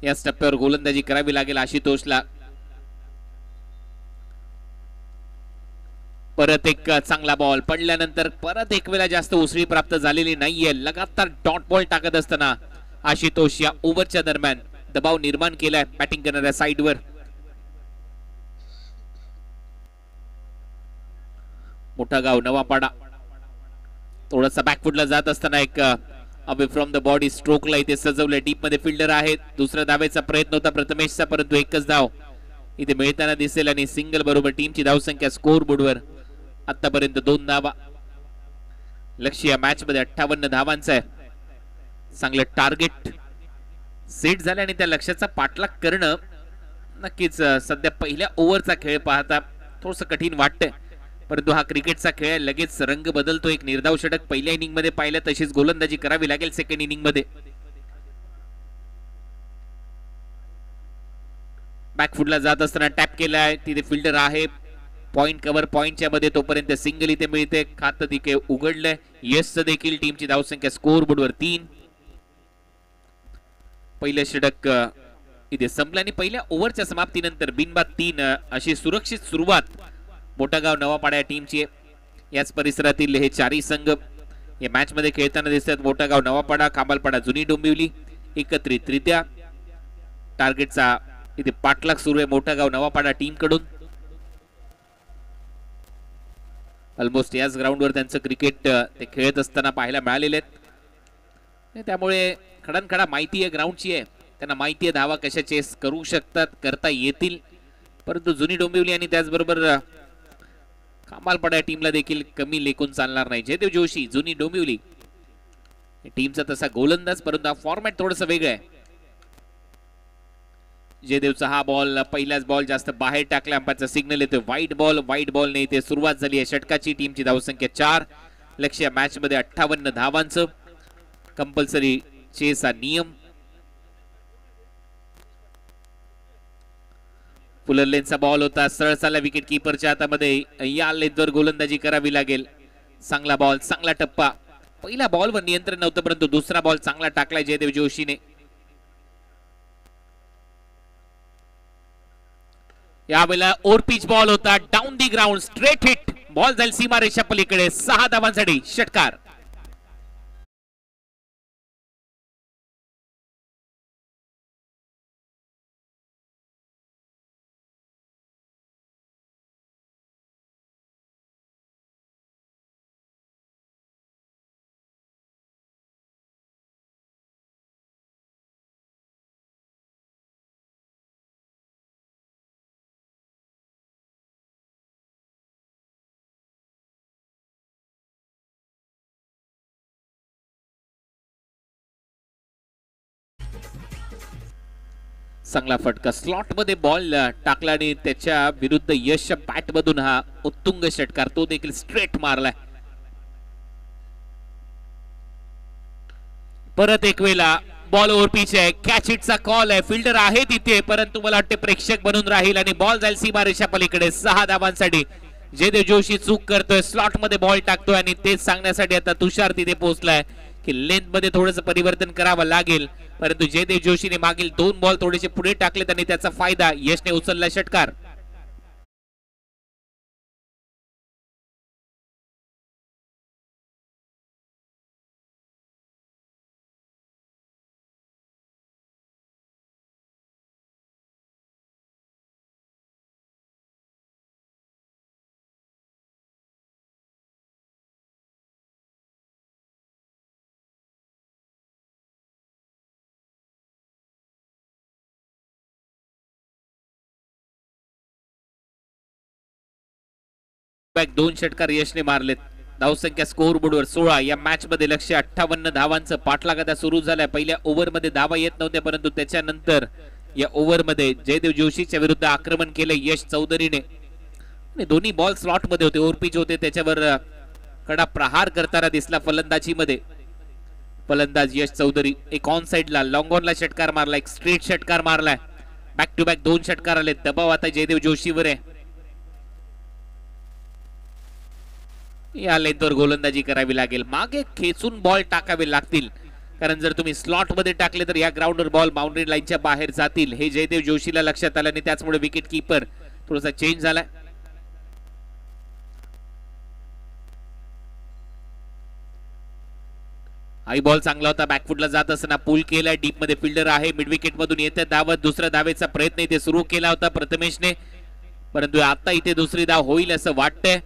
याच टप्प्यावर गोलंदाजी करावी लागेल आशुतोषला. परत एक चांगला बॉल पडल्यानंतर परत एक वेळा जास्त उसळी प्राप्त झालेली नाहीये. लगातार डॉट बॉल टाकत असताना आशुतोष या ओव्हरच्या दरम्यान दबाव निर्माण केलाय बॅटिंग करणाऱ्या साईडवर. मोठा गाव नवापाडा थोडासा बॅकफुटला जात असताना एक अवे फ्रॉम द बॉडी स्ट्रोकला इथे सजवलंय. डीप मध्ये फिल्डर आहेत. दुसऱ्या धावेचा प्रयत्न होता प्रथमेशचा, परंतु एकच धाव इथे मिळताना दिसेल आणि सिंगल बरोबर टीमची धावसंख्या स्कोर बोर्डवर आतापर्यंत 2 धावा. लक्ष्य या मॅच मध्ये 58 धावांचा आहे. चांगलं टार्गेट सेट झालं आणि त्या लक्ष्याचा पाठलाग करणं नक्कीच सध्या पहिल्या ओव्हरचा खेळ पाहता थोडस कठीण वाटतंय, परंतु हा क्रिकेटचा खेळ लगेच रंग बदलतो. एक निर्धाव षटक पहिल्या इनिंग मध्ये पाहिलं, तशीच गोलंदाजी करावी लागेल सेकंड इनिंग मध्ये. बॅकफुटला जात असताना टॅप केलाय, तिथे फिल्डर आहे. पॉइंट कव्हर पॉइंटच्या मध्ये तोपर्यंत सिंगल इथे मिळते. खातं तिथे उघडलंय. यशचं देखील टीमची धावसंख्या स्कोर बोर्डवर 3. पहिलं षटक इथे संपलं आणि पहिल्या ओव्हरच्या समाप्तीनंतर बिनबाद 3 अशी सुरक्षित सुरुवात मोठागाव नवापाडा या टीमची. याच परिसरातील हे चारही संघ या मॅच मध्ये खेळताना दिसतात. मोठागाव नवापाडा, कामालपाडा, जुनी डोंबिवली एकत्रितरित्या टार्गेटचा इथे पाठलाग सुरू आहे मोठागाव नवापाडा टीम कडून. ऑलमोस्ट याच ग्राउंडवर त्यांचं क्रिकेट ते खेळत असताना पाहायला मिळालेले आहेत. त्यामुळे खडानखडा माहिती आहे ग्राउंडची आहे. त्यांना माहिती आहे धावा कशा चेस करू शकतात, करता येतील. परंतु जुनी डोंबिवली आणि त्याचबरोबर कामालपाडा या टीमला देखील कमी लेखून चालणार नाही. जयदेव जोशी जुनी डोंबिवली टीमचा तसा गोलंदाज, परंतु हा फॉर्मॅट थोडासा वेगळा आहे. जयदेवचा हा बॉल पहिलाच बॉल जास्त बाहेर टाकला. अंपायरचा सिग्नल येतोय व्हाईट बॉल ने इथे सुरुवात झाली आहे षटकाची. टीमची धावसंख्या 4. लक्ष्य मॅच मध्ये 58 धावांचं. कंपल्सरी चेस हा नियम. फुलर लेनचा बॉल होता, सरळ चालला विकेट कीपरच्या हातामध्ये. या लेनवर गोलंदाजी करावी लागेल. चांगला बॉल, चांगला टप्पा. पहिल्या बॉलवर नियंत्रण नव्हतं, परंतु दुसरा बॉल चांगला टाकलाय जयदेव जोशीने. यावेळेला ओव्हर पिच बॉल होता, down the ground, straight hit. Ball जाईल सीमारेषा पलीकडे. 6 धावांसाठी षटकार. चांगला फटका स्लॉट मध्ये बॉल टाकला आणि त्याच्या विरुद्ध यश बॅट मधून हा उत्तुंग षटकार, तो देखील स्ट्रेट मारलाय. परत एक वेळा बॉल ओव्हर पिच आहे. कॅच हिटचा कॉल आहे. फिल्डर आहे तिथे, परंतु मला वाटते प्रेक्षक बनून राहील आणि बॉल जाईल सीमारेषा पलीकडे. 6 धावांसाठी जयदेव जोशी चूक करतोय, स्लॉट मध्ये बॉल टाकतोय आणि तेच सांगण्यासाठी आता तुषार तिथे पोहोचलाय की लेंथ मध्ये थोडंसं परिवर्तन करावं लागेल. परंतु जयदेव जोशीने मागील 2 बॉल थोडेसे पुढे टाकलेत आणि त्याचा फायदा यशने उचलला. षटकार. बॅक 2 षटकार यशने मारलेत. धावसंख्या स्कोर बोर्डवर 16. या मॅच मध्ये लक्ष्य 58 धावांचं. पाठलाग आता सुरू झालाय. पहिल्या ओव्हर मध्ये धावा येत नव्हत्या, परंतु त्याच्यानंतर या ओव्हर मध्ये जयदेव जोशीच्या विरुद्ध आक्रमण केलं यश चौधरीने. दोन्ही बॉल स्लॉट मध्ये होते, ओव्हर पिच होते, त्याच्यावर कडा प्रहार करताना दिसला फलंदाजी मध्ये फलंदाज यश चौधरी. एक ऑन साइडला लॉंग ऑनला षटकार मारला, एक स्ट्रेट षटकार मारलाय. बॅक टू बॅक 2 षटकार आले. दबाव आता जयदेव जोशीवर आहे. या लेंथवर गोलंदाजी करावी लागेल. मागे खेचून बॉल टाकावे लागतील, कारण जर तुम्ही स्लॉट मध्ये टाकले तर या ग्राउंडवर बॉल बाउंड्री लाईनच्या बाहेर जातील. हे जयदेव जोशीला लक्षात आलं आणि त्याचमुळे विकेट कीपर थोडासा चेंज झालाय. हाय बॉल चांगला होता, बॅकफुटला जात असताना पुल केला, डीप मध्ये फिल्डर आहे, मिड विकेट मधून येते धावत, दुसऱ्या धावेचा प्रयत्न इथे सुरू केला होता प्रथमेशने, परंतु आता इथे दुसरी धाव होईल असं वाटतंय.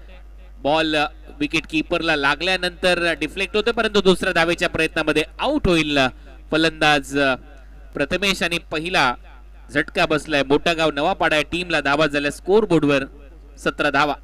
बॉल विकेट कीपरला लागल्यानंतर डिफ्लेक्ट होते, परंतु दुसऱ्या धावेच्या प्रयत्नामध्ये आउट होईल फलंदाज प्रथमेश आणि पहिला झटका बसलाय. मोठागाव नवापाडा टीमला धावा झाल्या स्कोर बोर्डवर 17 धावा.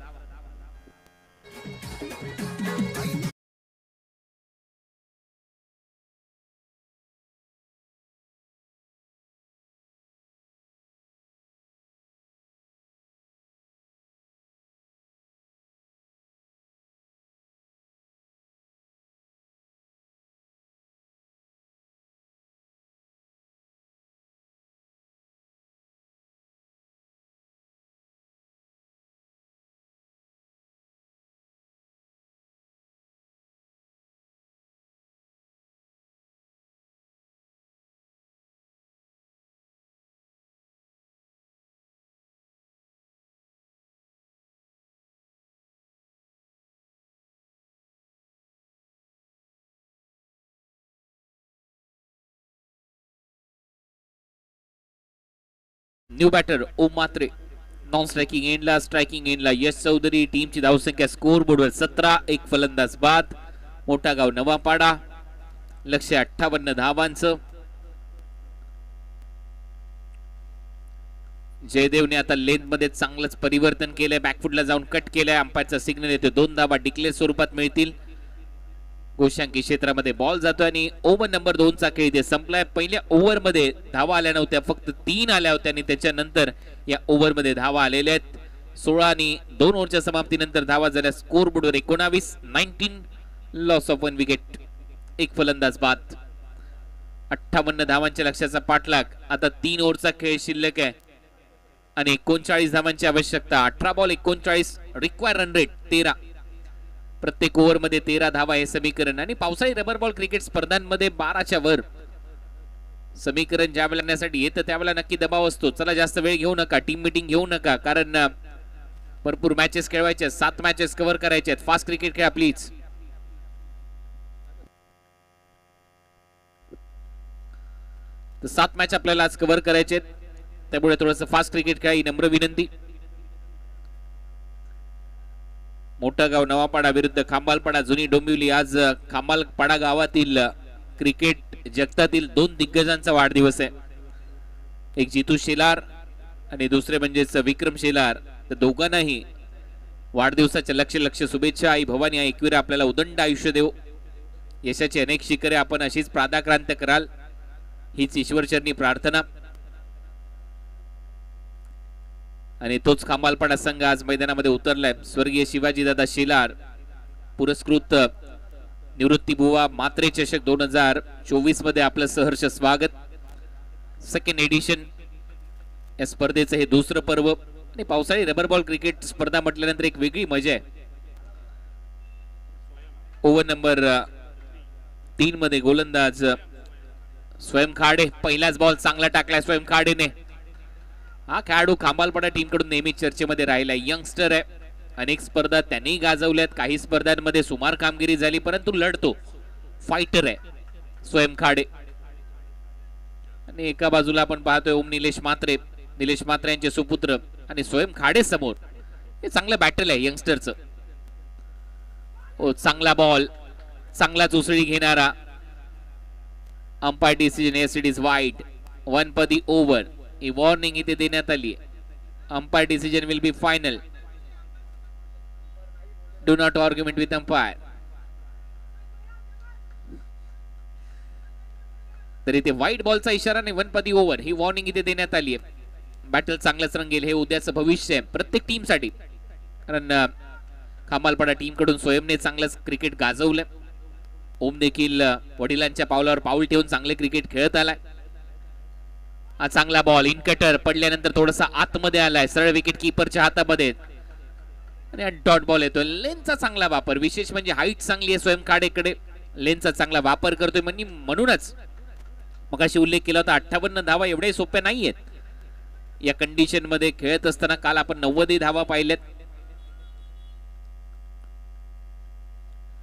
न्यू बॅटर ओम मात्रे, नॉन स्ट्रायकिंग एंडला, स्ट्रायकिंग एंडला यश चौधरी. टीमची धावसंख्या स्कोर बोर्डवर 17, एक फलंदाज बाद. मोठागाव नवापाडा लक्ष्य 58 धावांचं. जयदेवने आता लेंथ मध्ये चांगलंच परिवर्तन केलंय, बॅकफुटला जाऊन कट केलंय, अंपायरचा सिग्नल येतो, 2 धावा डिक्लेअर स्वरूपात मिळतील. गोशांकी क्षेत्रामध्ये बॉल जातोय आणि ओव्हर नंबर 2 चा खेळ इथे संपलाय. पहिल्या ओव्हर मध्ये धावा आल्या नव्हत्या, फक्त 3 आल्या होत्या आणि त्याच्यानंतर या ओव्हर मध्ये धावा आलेल्या आहेत. 16 आणि 2 ओव्हरच्या समाप्तीनंतर धावा झाल्या स्कोर बोर्डवर 19. 19 लॉस ऑफ 1 विकेट, एक फलंदाज बाद. 58 धावांच्या लक्ष्याचा पाठलाग. आता 3 ओव्हरचा खेळ शिल्लक आहे आणि 39 धावांची आवश्यकता. 18 बॉल 39, रिक्वायर रन रेट 13. प्रत्येक ओव्हर मध्ये 13 धावा हे समीकरण. आणि पावसाळी रबर बॉल क्रिकेट स्पर्धांमध्ये 12च्या वर समीकरण ज्या वेळेला आणण्यासाठी येतं त्यावेळेला नक्की दबाव असतो. चला जास्त वेळ घेऊ नका, टीम मीटिंग घेऊ नका, कारण भरपूर मॅचेस खेळवायचे, 7 मॅचेस कव्हर करायचे आहेत. फास्ट क्रिकेट खेळा प्लीज. तर 7 मॅच आपल्याला आज कव्हर करायचे आहेत, त्यामुळे थोडंसं फास्ट क्रिकेट खेळा ही नम्र विनंती. मोठागाव नवापाडा विरुद्ध खांबालपाडा जुनी डोंबिवली. आज खांबालपाडा गावातील क्रिकेट जगतातील 2 दिग्गजांचा वाढदिवस आहे. एक जितू शेलार आणि दुसरे म्हणजेच विक्रम शेलार. तर दोघांनाही वाढदिवसाच्या लक्ष शुभेच्छा. आई भवानी आई एकविरा आपल्याला उदंड आयुष्य देव, यशाची अनेक शिखरे आपण अशीच प्रादाक्रांत कराल हीच ईश्वरचरणी प्रार्थना. आणि तोच खांबालपाडा संघ आज मैदानामध्ये उतरलाय. स्वर्गीय शिवाजीदादा शेलार पुरस्कृत निवृत्ती बुवा मात्रे चषक 2024 मध्ये आपलं सहर्ष स्वागत. सेकंड एडिशन या स्पर्धेचं हे दुसरं पर्व. आणि पावसाळी रबर बॉल क्रिकेट स्पर्धा म्हटल्यानंतर एक वेगळी मजा आहे. ओव्हर नंबर 3 मध्ये गोलंदाज स्वयं खाडे. पहिलाच बॉल चांगला टाकलाय स्वयं खाडेने. हा खेळाडू खांबालपाडा टीम कडून नेहमी चर्चेमध्ये राहिलाय. यंगस्टर आहे, अनेक स्पर्धा त्यांनी गाजवल्यात, काही स्पर्धांमध्ये सुमार कामगिरी झाली, परंतु लढतो, फायटर आहे स्वयं खाडे. आणि एका बाजूला आपण पाहतोय ओम निलेश म्हात्रे, निलेश म्हात्रे यांचे सुपुत्र आणि स्वयं खाडे समोर. हे चांगलं बॅटल आहे यंगस्टरचं. ओ चांगला बॉल, चांगलाच उसळी घेणारा. Umpire decision S it is wide, 1 per the over. He warning इथे देण्यात आली. Umpire decision will be final. Do not argument with umpire. तर इथे व्हाईट बॉलचा इशारा आणि 1 पर दी ओव्हर ही वॉर्निंग इथे देण्यात आली आहे. बॅटल चांगलंच रंगेल, हे उद्याचं भविष्य आहे प्रत्येक टीमसाठी. कारण खांबालपाडा टीम कडून स्वयंने चांगलंच क्रिकेट गाजवलंय. ओम देखील वडिलांच्या पावलावर पाऊल ठेवून चांगले क्रिकेट खेळत आलाय. हा चांगला बॉल इन कटर पडल्यानंतर थोडासा आतमध्ये आलाय, सरळ विकेट कीपरच्या हातामध्ये. आणि डॉट बॉल येतोय. लेनचा चांगला वापर, विशेष म्हणजे हाईट चांगली आहे स्वयं खाडेकडे, लेनचा चांगला वापर करतोय. म्हणजे म्हणूनच मगाशी उल्लेख केला होता 58 धावा एवढे सोप्या नाहीयेत या कंडिशन मध्ये खेळत असताना. काल आपण 90 धावा पाहिल्यात.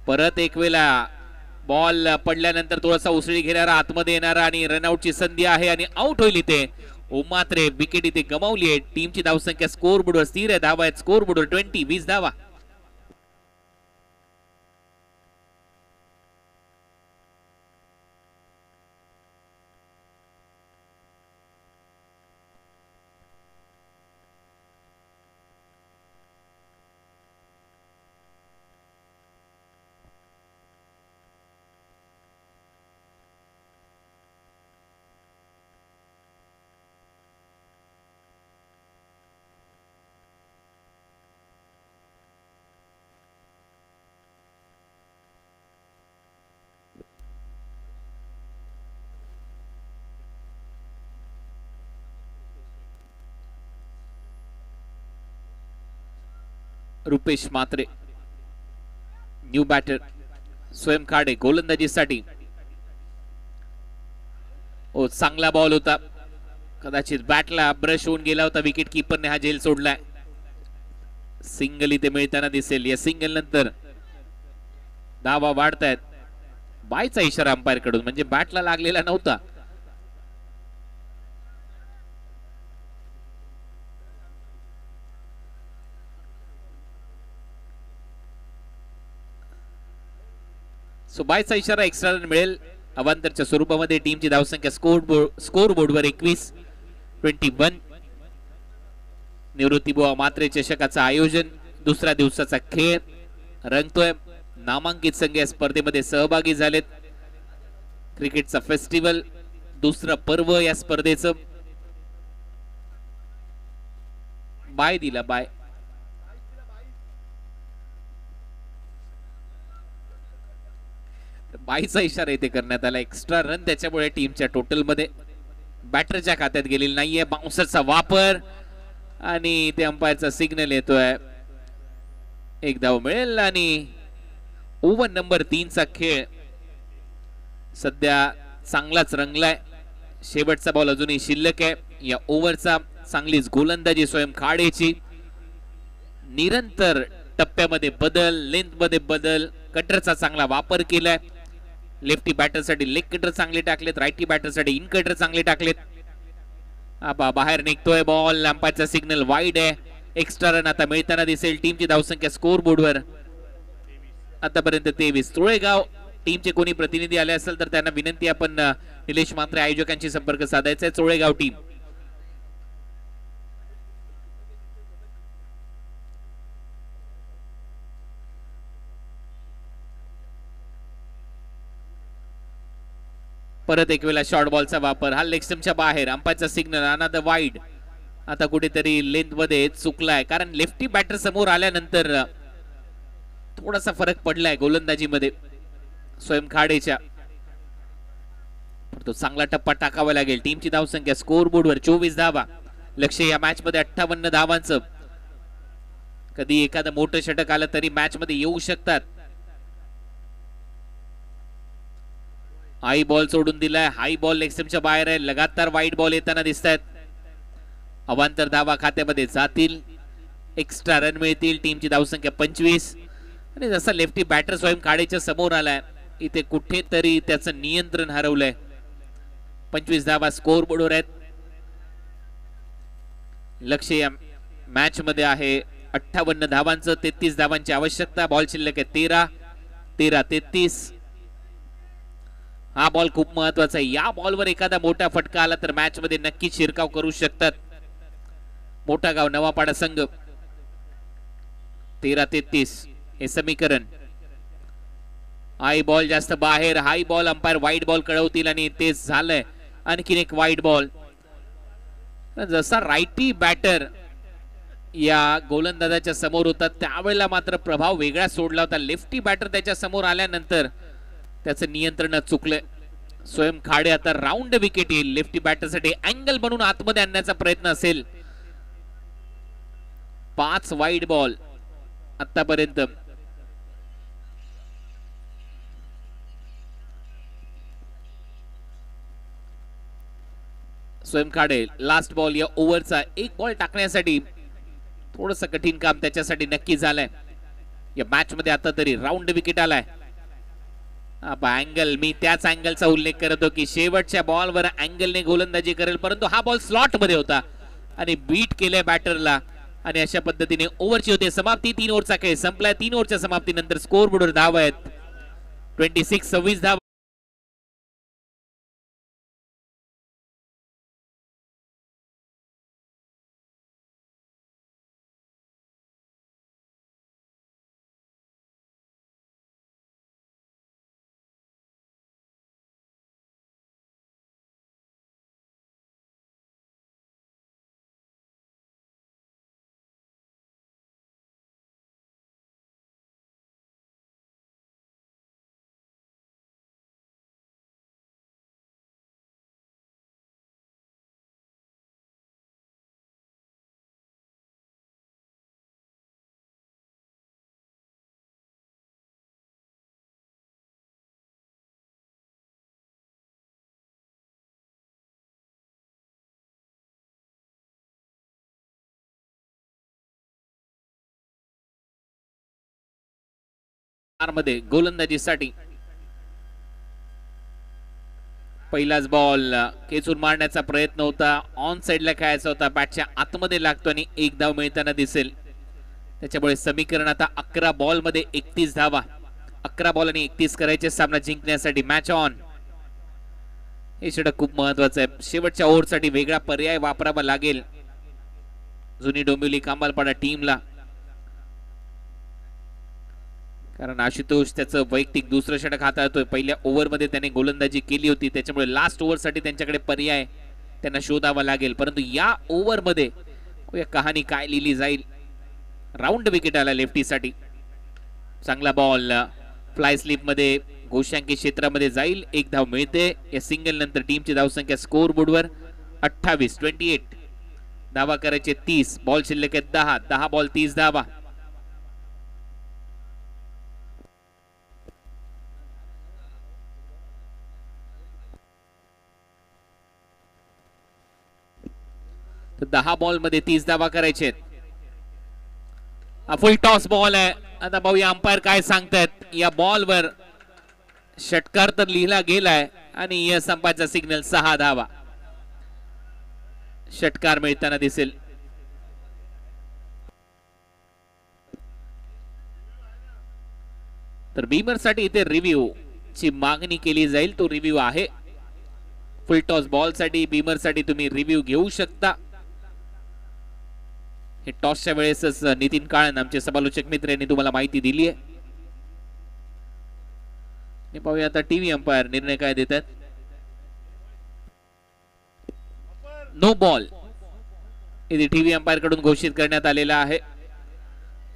परत एक वेळा बॉल पडल्यानंतर थोडासा उसळी घेणारा आतमध्ये येणारा आणि रनआउटची संधी आहे आणि आउट होईल इथे. मात्र विकेट इथे गमावली आहे. टीमची धावसंख्या स्कोर बोर्डवर स्थिर आहे. धावा आहेत स्कोर बोर्डवर 20 धावा. रुपेश मात्रे न्यू बॅटर स्वयं खाडे गोलंदाजीसाठी. ओ चांगला बॉल होता. कदाचित बॅटला ब्रश होऊन गेला होता. विकेट कीपरने हा झेल सोडलाय. सिंगल इथे मिळताना दिसेल. या सिंगल नंतर धावा वाढतायत. बायचा इशारा अंपायर कडून म्हणजे बॅटला लागलेला नव्हता. सो बायचा इशारा एक्स्ट्रा रन मिळेल अवांतरच्या स्वरूपामध्ये. टीमची धावसंख्या स्कोर बोर्डवर 21 निवृत्तीबुवा मात्रे चषकाचं आयोजन दुसऱ्या दिवसाचा खेळ रंगतोय. नामांकित संघ या स्पर्धेमध्ये सहभागी झालेत. क्रिकेटचा फेस्टिवल दुसरं पर्व या स्पर्धेचं. बाय दिला बाय. बाईचा इशारा इथे करण्यात आला. एक्स्ट्रा रन त्याच्यामुळे टीमच्या टोटल मध्ये बॅटरच्या खात्यात गेलेली नाहीये. बाउन्सरचा वापर आणि ते अंपायरचा सिग्नल येतोय. एक धाव मिळेल आणि ओव्हर नंबर 3 चा खेळ सध्या चांगलाच रंगलाय. शेवटचा बॉल अजूनही शिल्लक आहे. या ओव्हरचा चांगलीच गोलंदाजी स्वयं खाडेची. निरंतर टप्प्यामध्ये बदल, लेंथ मध्ये बदल, कटरचा चांगला वापर केलाय. लेफ्टी बॅटर साठी लेग कटर चांगले टाकलेत. राईटी बॅटर साठी इन कटर चांगले टाकलेत. बाहेर निघतोय बॉल. अंपायरचा सिग्नल वाईड आहे. एक्स्ट्रा रन आता मिळताना दिसेल. टीमची धावसंख्या स्कोर बोर्डवर आतापर्यंत 23. तोळेगाव टीमचे कोणी प्रतिनिधी आले असेल तर त्यांना विनंती आपण निलेश मात्रे आयोजकांशी संपर्क साधायचा आहे. तोळेगाव टीम परत एक वेळा शॉर्ट बॉलचा वापर. हा लेग स्टंपच्या बाहेर. अंपायरचा सिग्नल अनदर वाईड. आता कुठेतरी लेंथ मध्ये चुकलाय कारण लेफ्टी बॅटर समोर आल्यानंतर थोडासा फरक पडलाय गोलंदाजीमध्ये स्वयं खाडेच्या. तो चांगला टप्पा टाकावा लागेल. टीमची धावसंख्या स्कोर बोर्डवर 24 धावा. लक्ष या मॅच मध्ये 58 धावांचं. कधी एखादं मोठं षटक आलं तरी मॅच मध्ये येऊ शकतात. हाई बॉल सोडून दिलाय. हाई बॉल लेग स्टंपच्या बाहेर आहे. लगातार वाईट बॉल येताना दिसत आहेत. अवांतर धावा खात्यामध्ये जातील. एक्स्ट्रा रन मिळतील. टीमची धावसंख्या 25. आणि जसा लेफ्टी बॅटर स्वयं खाडेच्या समोर आलाय इथे कुठेतरी त्याचं नियंत्रण हरवलंय. 25 धावा स्कोर बोर्डवर आहेत. लक्ष या मॅच मध्ये आहे 58 धावांचं. 33 धावांची आवश्यकता. बॉल शिल्लक आहे 13-33. हा बॉल खूप महत्वाचा आहे. या बॉलवर एखादा मोठा फटका आला तर मॅच मध्ये नक्कीच शिरकाव करू शकतात. मोठा गाव नवापाडा संघ. 13-33 हे समीकरण. हाई बॉल जास्त बाहेर. हाई बॉल अंपायर वाईट बॉल कळवतील आणि तेच झालंय. आणखीन एक वाईट बॉल. जसा राईटी बॅटर या गोलंदाजाच्या समोर होता त्यावेळेला मात्र प्रभाव वेगळा सोडला होता. लेफ्टी बॅटर त्याच्या समोर आल्यानंतर त्याचं नियंत्रण चुकलंय. स्वयं खाडे आता राऊंड विकेट येईल. लेफ्टी बॅटर साठी अँगल बनवून आतमध्ये आणण्याचा प्रयत्न असेल. 5 वाईड बॉल आतापर्यंत. स्वयं खाडे लास्ट बॉल या ओव्हरचा. एक बॉल टाकण्यासाठी थोडस कठीण काम त्याच्यासाठी नक्की झालंय. या मॅच मध्ये आता तरी राऊंड विकेट आलाय. अँगल, मी त्याच अँगलचा उल्लेख करतो की शेवटच्या बॉलवर अँगलने गोलंदाजी करेल, परंतु हा बॉल स्लॉट मध्ये होता आणि बीट केलंय बॅटरला आणि अशा पद्धतीने ओव्हरची होते समाप्ती. 3 ओव्हरचा खेळ संपलाय. 3 ओव्हरच्या समाप्तीनंतर स्कोर बोर्डवर धावा आहेत 26 धावा. मध्ये गोलंदाजीसाठी पहिलाच बॉल खेचून मारण्याचा प्रयत्न होता. ऑन साइडला खेळायचा होता, बॅटच्या आतमध्ये लागतो आणि एक धाव मिळताना दिसेल. त्याच्यामुळे समीकरण आता 11 बॉल मध्ये 31 धावा. 11 बॉल आणि 31 करायचे सामना जिंकण्यासाठी. मॅच ऑन हे षटक खूप महत्वाचं आहे. शेवटच्या ओव्हरसाठी वेगळा पर्याय वापरावा लागेल जुनी डोंबिवली कांबालपाडा टीमला, कारण आशुतोष त्याचं वैयक्तिक दुसरं षटक हाताळतोय. पहिल्या ओव्हरमध्ये त्याने गोलंदाजी केली होती, त्याच्यामुळे लास्ट ओव्हरसाठी त्यांच्याकडे पर्याय त्यांना शोधावा लागेल. परंतु या ओव्हरमध्ये कहाणी काय लिहिली जाईल. राऊंड विकेट आला लेफ्टीसाठी. चांगला बॉल फ्लाय स्लिप मध्ये गोशांकी क्षेत्रामध्ये जाईल. एक धाव मिळते. या सिंगल नंतर टीमची धावसंख्या स्कोर बोर्डवर 28 धावा करायचे 30. बॉल शिल्लक आहेत 10 बॉल 30 धावा. तर 10 बॉल मध्ये 30 धावा करायचे. फुल टॉस बॉल आहे. आता पाहूया अंपायर काय सांगतायत. या बॉलवर षटकार तर लिहिला गेलाय आणि या संपाचा सिग्नल 6 धावा. षटकार मिळताना दिसेल. तर बीमर साठी इथे रिव्ह्यू ची मागणी केली जाईल. तो रिव्ह्यू आहे. फुल टॉस बॉल साठी बीमर साठी तुम्ही रिव्ह्यू घेऊ शकता. हे टॉसच्या वेळेसच नितीन काळन आमचे समालोचक मित्र यांनी तुम्हाला माहिती दिली आहे. पाहूया आता टीव्ही अंपायर निर्णय काय देतात. नो बॉल इथे टीव्ही अंपायर कडून घोषित करण्यात आलेला आहे.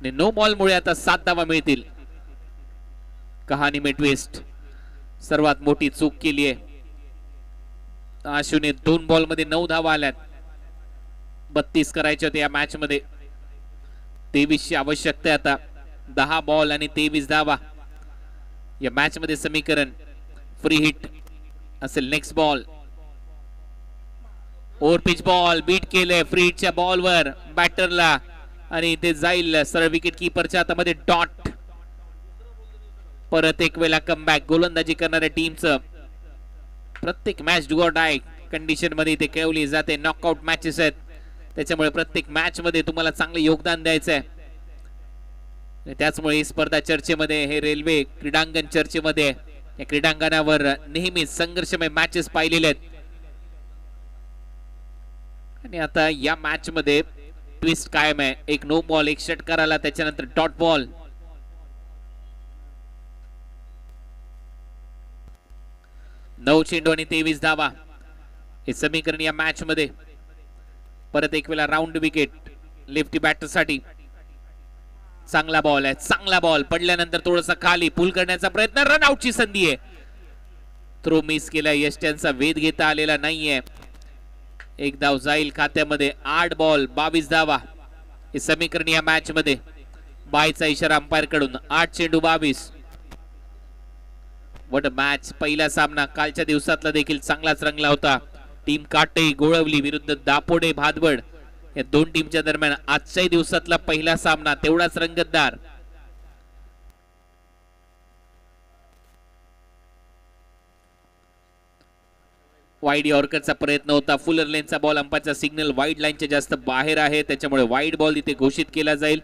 नो बॉल मुळे आता 7 धावा मिळतील. कहाणी में ट्विस्ट. सर्वात मोठी चूक केली आहे. आशूने 2 बॉल मध्ये 9 धावा आल्यात. 32 करायचे होते या मॅच मध्ये. 23 ची आवश्यकता आहे आता. 10 बॉल आणि 23 धावा या मॅच मध्ये समीकरण. फ्री हिट असेल next ball. Over pitch ball beat केले फ्री हिटच्या बॉलवर बॅटरला आणि ते जाईल सरळ विकेट कीपरच्या हातामध्ये. डॉट. परत एक वेळा कमबॅक. गोलंदाजी करणाऱ्या टीमचं प्रत्येक match do or die condition मध्ये इथे खेळवली जाते. नॉकआउट मॅचेस आहेत, त्याच्यामुळे प्रत्येक मॅच मध्ये तुम्हाला चांगले योगदान द्यायचं आहे. त्याचमुळे ही स्पर्धा चर्चेमध्ये, हे रेल्वे क्रीडांगण चर्चेमध्ये. या क्रीडांगणावर नेहमी संघर्षमय मॅचेस पाहिलेले आहेत. आणि आता या मॅच मध्ये ट्विस्ट कायम आहे. एक नो बॉल, एक षटकार आला, त्याच्यानंतर डॉट बॉल. 9 चेंडू आणि 23 धावा हे समीकरण या मॅच मध्ये. परत एक वेळा राऊंड विकेट लेफ्टी बॅटर साठी. चांगला बॉल आहे, चांगला बॉल पडल्यानंतर थोडासा खाली पुल करण्याचा प्रयत्न. रन आउटची संधी आहे. थ्रो मिस केला. यष्ट्यांचा वेध घेता आलेला नाहीये. एक धाव जाईल खात्यामध्ये. 8 बॉल 22 धावा हे समीकरण या मॅच मध्ये. बायचा इशारा अंपायर कडून. 8 चेंडू 22. What a match. पहिला सामना कालच्या दिवसातला देखील चांगलाच रंगला होता. टीम काटे गोळवली विरुद्ध दापोडे भादवड या दोन टीमच्या दरम्यान आजच्याही दिवसातला पहिला सामना तेवढाच रंगतदार. वाईड यॉर्करचा प्रयत्न होता. फुलर लेनचा बॉल अंपायरचा सिग्नल वाईड लाईनच्या जास्त बाहेर आहे, त्याच्यामुळे वाईड बॉल इथे घोषित केला जाईल.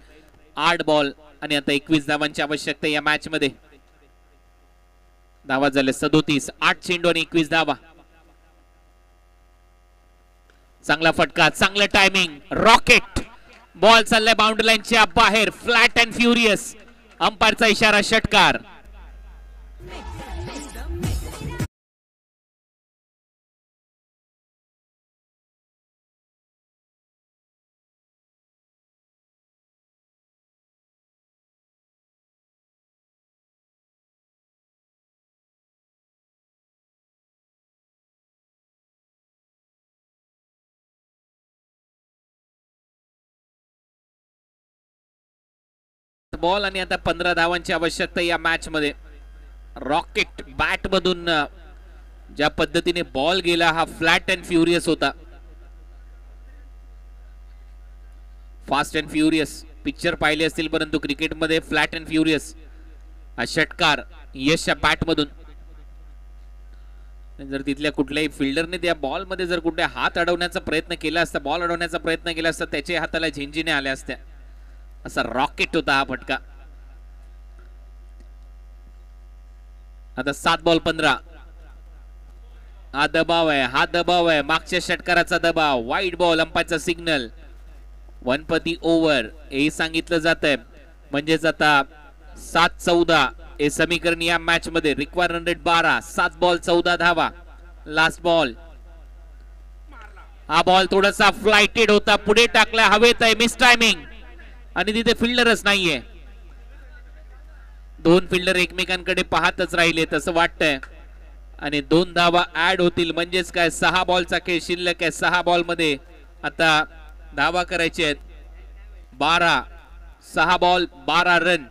8 बॉल आणि आता 21 धावांची आवश्यकता या मॅच मध्ये. धावा झाले 37. 8 चेंडू आणि 21 धावा. चांगला फटका, चांगलं टायमिंग, रॉकेट बॉल चाललाय बाउंड्री लाईनच्या बाहेर, फ्लॅट अँड फ्युरियस. अंपायरचा इशारा, षटकार. बॉल आणि आता 15 धावांची आवश्यकता या मॅच मध्ये. रॉकेट बॅट मधून ज्या पद्धतीने बॉल गेला हा फ्लॅट अँड फ्युरियस होता. फास्ट अँड फ्युरियस पिक्चर पाहिले असतील, परंतु क्रिकेटमध्ये फ्लॅट अँड फ्युरियस हा षटकार यशच्या बॅट मधून. जर तिथल्या कुठल्याही फिल्डरने त्या बॉल मध्ये जर कुठे हात अडवण्याचा प्रयत्न केला असता, बॉल अडवण्याचा प्रयत्न केला असता, त्याच्या हाताला झिंजिने आल्या असत्या. असा रॉकेट होता हा फटका. आता 7 बॉल 15. हा दबाव आहे, हा दबाव आहे, मागच्या षटकाराचा दबाव. वाईड बॉल, अंपायरचा सिग्नल. वनपती ओव्हर हे सांगितलं जात आहे. म्हणजेच आता 7-14 हे समीकरण या मॅच मध्ये. Require run rate 12. 7 बॉल 14 धावा. Last ball. हा बॉल थोडासा फ्लाइटेड होता, पुढे टाकला, हवेत आहे, मिस टायमिंग आणि तिथे फिल्डरच नाहीये. 2 फिल्डर एकमेकांकडे पाहतच राहिले तसं वाटतंय आणि 2 धावा ऍड होतील. म्हणजेच काय 6 बॉलचा खेळ शिल्लक आहे. 6 बॉल मध्ये आता धावा करायचे आहेत 12. 6 बॉल 12 रन.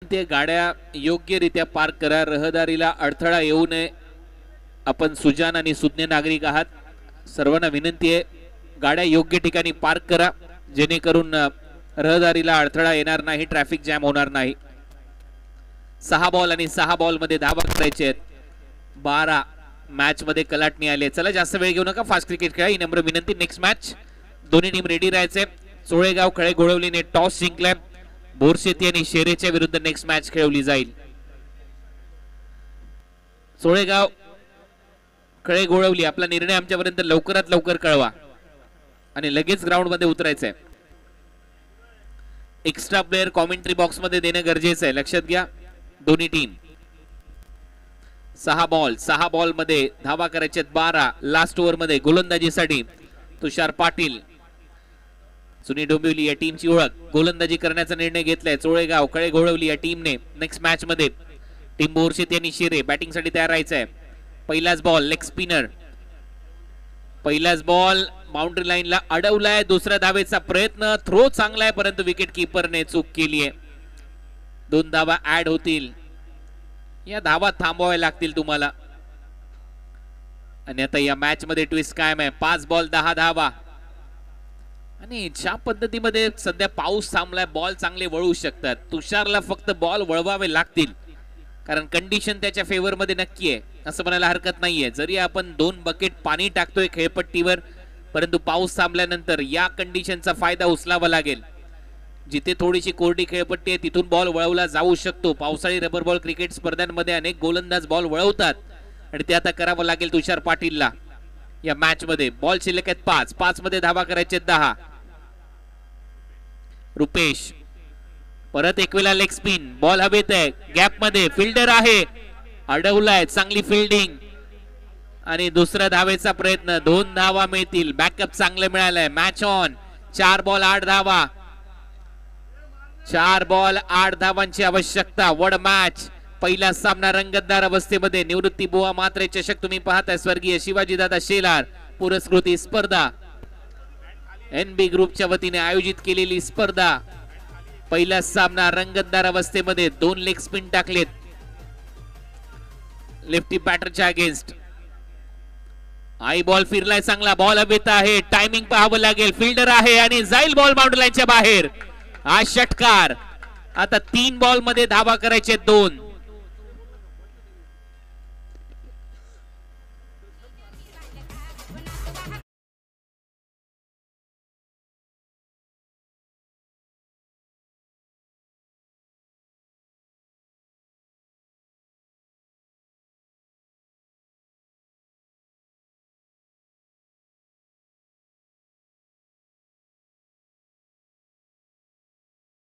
ते गाड्या योग्यरित्या पार्क करा, रहदारीला अडथळा येऊ नये. आपण सुजान आणि सुज्ञ नागरिक आहात, सर्वांना विनंती आहे गाड्या योग्य ठिकाणी पार्क करा, जेणेकरून रहदारीला अडथळा येणार नाही, ट्रॅफिक जॅम होणार नाही. 6 बॉल आणि 6 बॉल मध्ये धावा करायचे आहेत. 12 मॅच मध्ये कलाटणी आले. चला जास्त वेळ घेऊ नका, फास्ट क्रिकेट खेळा ही नम्र विनंती. नेक्स्ट मॅच दोन्ही टीम रेडी राहायचे. सोळेगाव खळे घोळवलीने टॉस जिंकलाय. बोरशेती आणि शेरेच्या विरुद्ध नेक्स्ट मॅच खेळवली जाईल. सोळेगाव खळे घोळवली, आपला निर्णय आमच्यापर्यंत लवकरात लवकर कळवा आणि लगेच ग्राउंड मध्ये उतरायचंय. एक्स्ट्रा प्लेयर कॉमेंट्री बॉक्स मध्ये देणं गरजेचं आहे, लक्षात घ्या दोन्ही टीम. 6 बॉल मध्ये धावा करायचे 12. लास्ट ओव्हर मध्ये गोलंदाजीसाठी तुषार पाटील, सुनील डोंबिवली या टीमची ओळख, गोलंदाजी करण्याचा निर्णय घेतलाय. चोळेगाव खळे घोळवली या टीमने. नेक्स्ट मॅच मध्ये टीम बोरशेती आणि शिरे बॅटिंग साठी तयार राहायचंय. पहिलाच बॉल लेग स्पिनर, पहिलाच बॉल बाउंड्री लाईनला अडवलाय. दुसऱ्या धावेचा प्रयत्न, थ्रो चांगला आहे परंतु विकेट किपरने चूक केली आहे. 2 धावा ऍड होतील. या धावा थांबवाव्या लागतील तुम्हाला. आणि आता या मॅच मध्ये ट्विस्ट कायम आहे. 5 बॉल 10 धावा. आणि ज्या पद्धतीमध्ये सध्या पाऊस थांबलाय, बॉल चांगले वळू शकतात. तुषारला फक्त बॉल वळवावे लागतील, कारण कंडिशन त्याच्या फेवर मध्ये नक्की आहे असं म्हणायला हरकत नाहीये. जरी आपण 2 बकेट पाणी टाकतोय खेळपट्टीवर, परंतु पाऊस थांबल्यानंतर या कंडिशनचा फायदा उचलावा लागेल. जिथे थोडीशी कोरडी खेळपट्टी आहे तिथून बॉल वळवला जाऊ शकतो. पावसाळी रबर बॉल क्रिकेट स्पर्धांमध्ये अनेक गोलंदाज बॉल वळवतात आणि ते आता करावं लागेल तुषार पाटीलला. या मॅच मध्ये बॉल शिल्लक आहेत 5 मध्ये धावा करायचे 10. रुपेश परत एक वेळा लेग स्पिन, बॉल हवेत आहे, गॅप मध्ये फिल्डर आहे, अडवलाय, चांगली फिल्डिंग आणि दुसऱ्या धावेचा प्रयत्न, 2 धावा मिळतील, बॅकअप चांगलं मिळालंय. मॅच ऑन, 4 बॉल 8 धावा, 4 बॉल 8 धावांची आवश्यकता. वड मॅच, पहिला सामना रंगतदार अवस्थेमध्ये. निवृत्ती बुवा मात्रे चषक तुम्ही पाहताय, स्वर्गीय शिवाजीदादा शेलार पुरस्कृती स्पर्धा, NB ग्रुपच्या वतीने आयोजित केलेली स्पर्धा. पहिला सामना रंगतदार अवस्थेमध्ये, 2 लेग स्पिन टाकलेत लेफ्टी बॅटरच्या अगेन्स्ट. आई बॉल फिरलाय चांगला, बॉल हवेत आहे, टायमिंग पाहावं लागेल, फिल्डर आहे आणि जाईल बॉल बाउंड्री लाईनच्या बाहेर. हा षटकार. आता 3 बॉल मध्ये धावा करायचे 2.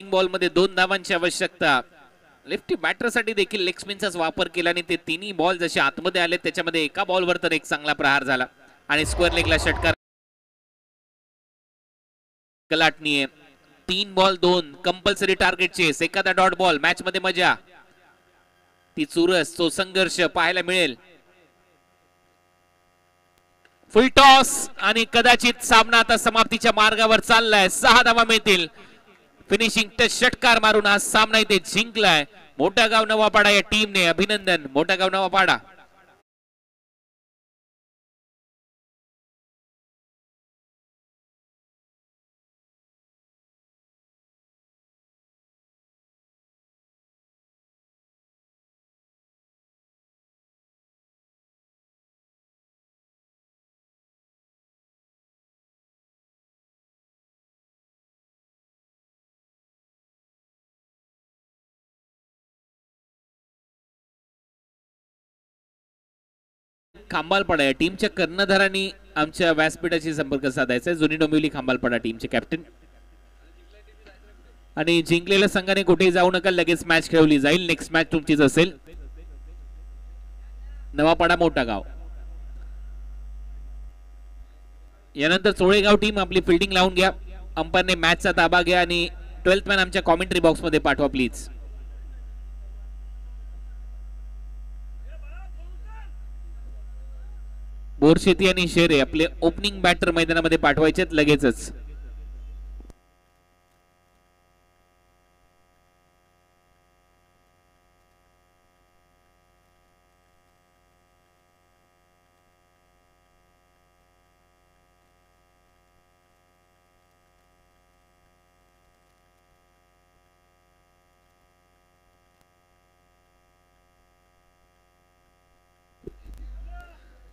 बॉल मध्ये 2 धावांची आवश्यकता. लेफ्टी बॅटर साठी देखील लेग स्पिनचाच वापर केला आणि ते तिन्ही बॉल जसे आतमध्ये आले त्याच्यामध्ये एका बॉलवर तर एक चांगला प्रहार झाला आणि स्क्वेअर लेगला षटकार. कलाटणी 3 बॉल 2 कंपल्सरी टार्गेट चेस, एखादा डॉट बॉल. मॅच मध्ये मजा, ती चुरस, तो संघर्ष पाहायला मिळेल. फुल टॉस आणि कदाचित सामना आता समाप्तीच्या मार्गावर चाललाय. 6 धावा मिळतील. फिनिशिंग टच षटकार मारून हा सामना इथे जिंकलाय मोठागाव नवापाडा या टीमने. अभिनंदन मोठागाव नवापाडा. खांबालपाडा या टीमच्या कर्णधारांनी आमच्या व्यासपीठाशी संपर्क साधायचा आहे. जुनी डोंबिवली खांबालपाडा टीमचे कॅप्टन. आणि जिंकलेल्या संघाने कुठेही जाऊ नका, लगेच मॅच खेळवली जाईल. नेक्स्ट मॅच तुमचीच असेल. नवापाडा मोठा गाव. यानंतर चोळेगाव टीम आपली फिल्डिंग लावून घ्या. अंपायरने मॅचचा ताबा घ्या आणि 12th मॅन आमच्या कॉमेंट्री बॉक्स मध्ये पाठवा प्लीज. बोरशेती आणि शेरे आपले ओपनिंग बॅटर मैदानामध्ये पाठवायचे लगेचच.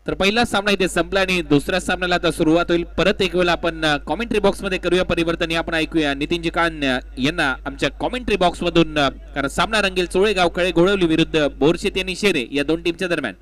तर पहिला सामना इथे संपला आणि दुसऱ्या सामन्याला आता सुरुवात होईल. परत एक वेळा आपण कॉमेंट्री बॉक्स मध्ये करूया परिवर्तन. आपण ऐकूया नितीनजी कान यांना आमच्या कॉमेंट्री बॉक्स मधून, कारण सामना रंगेल चोळेगाव खळे घोडवली विरुद्ध बोरशेती आणि शेरे या 2 टीमच्या दरम्यान.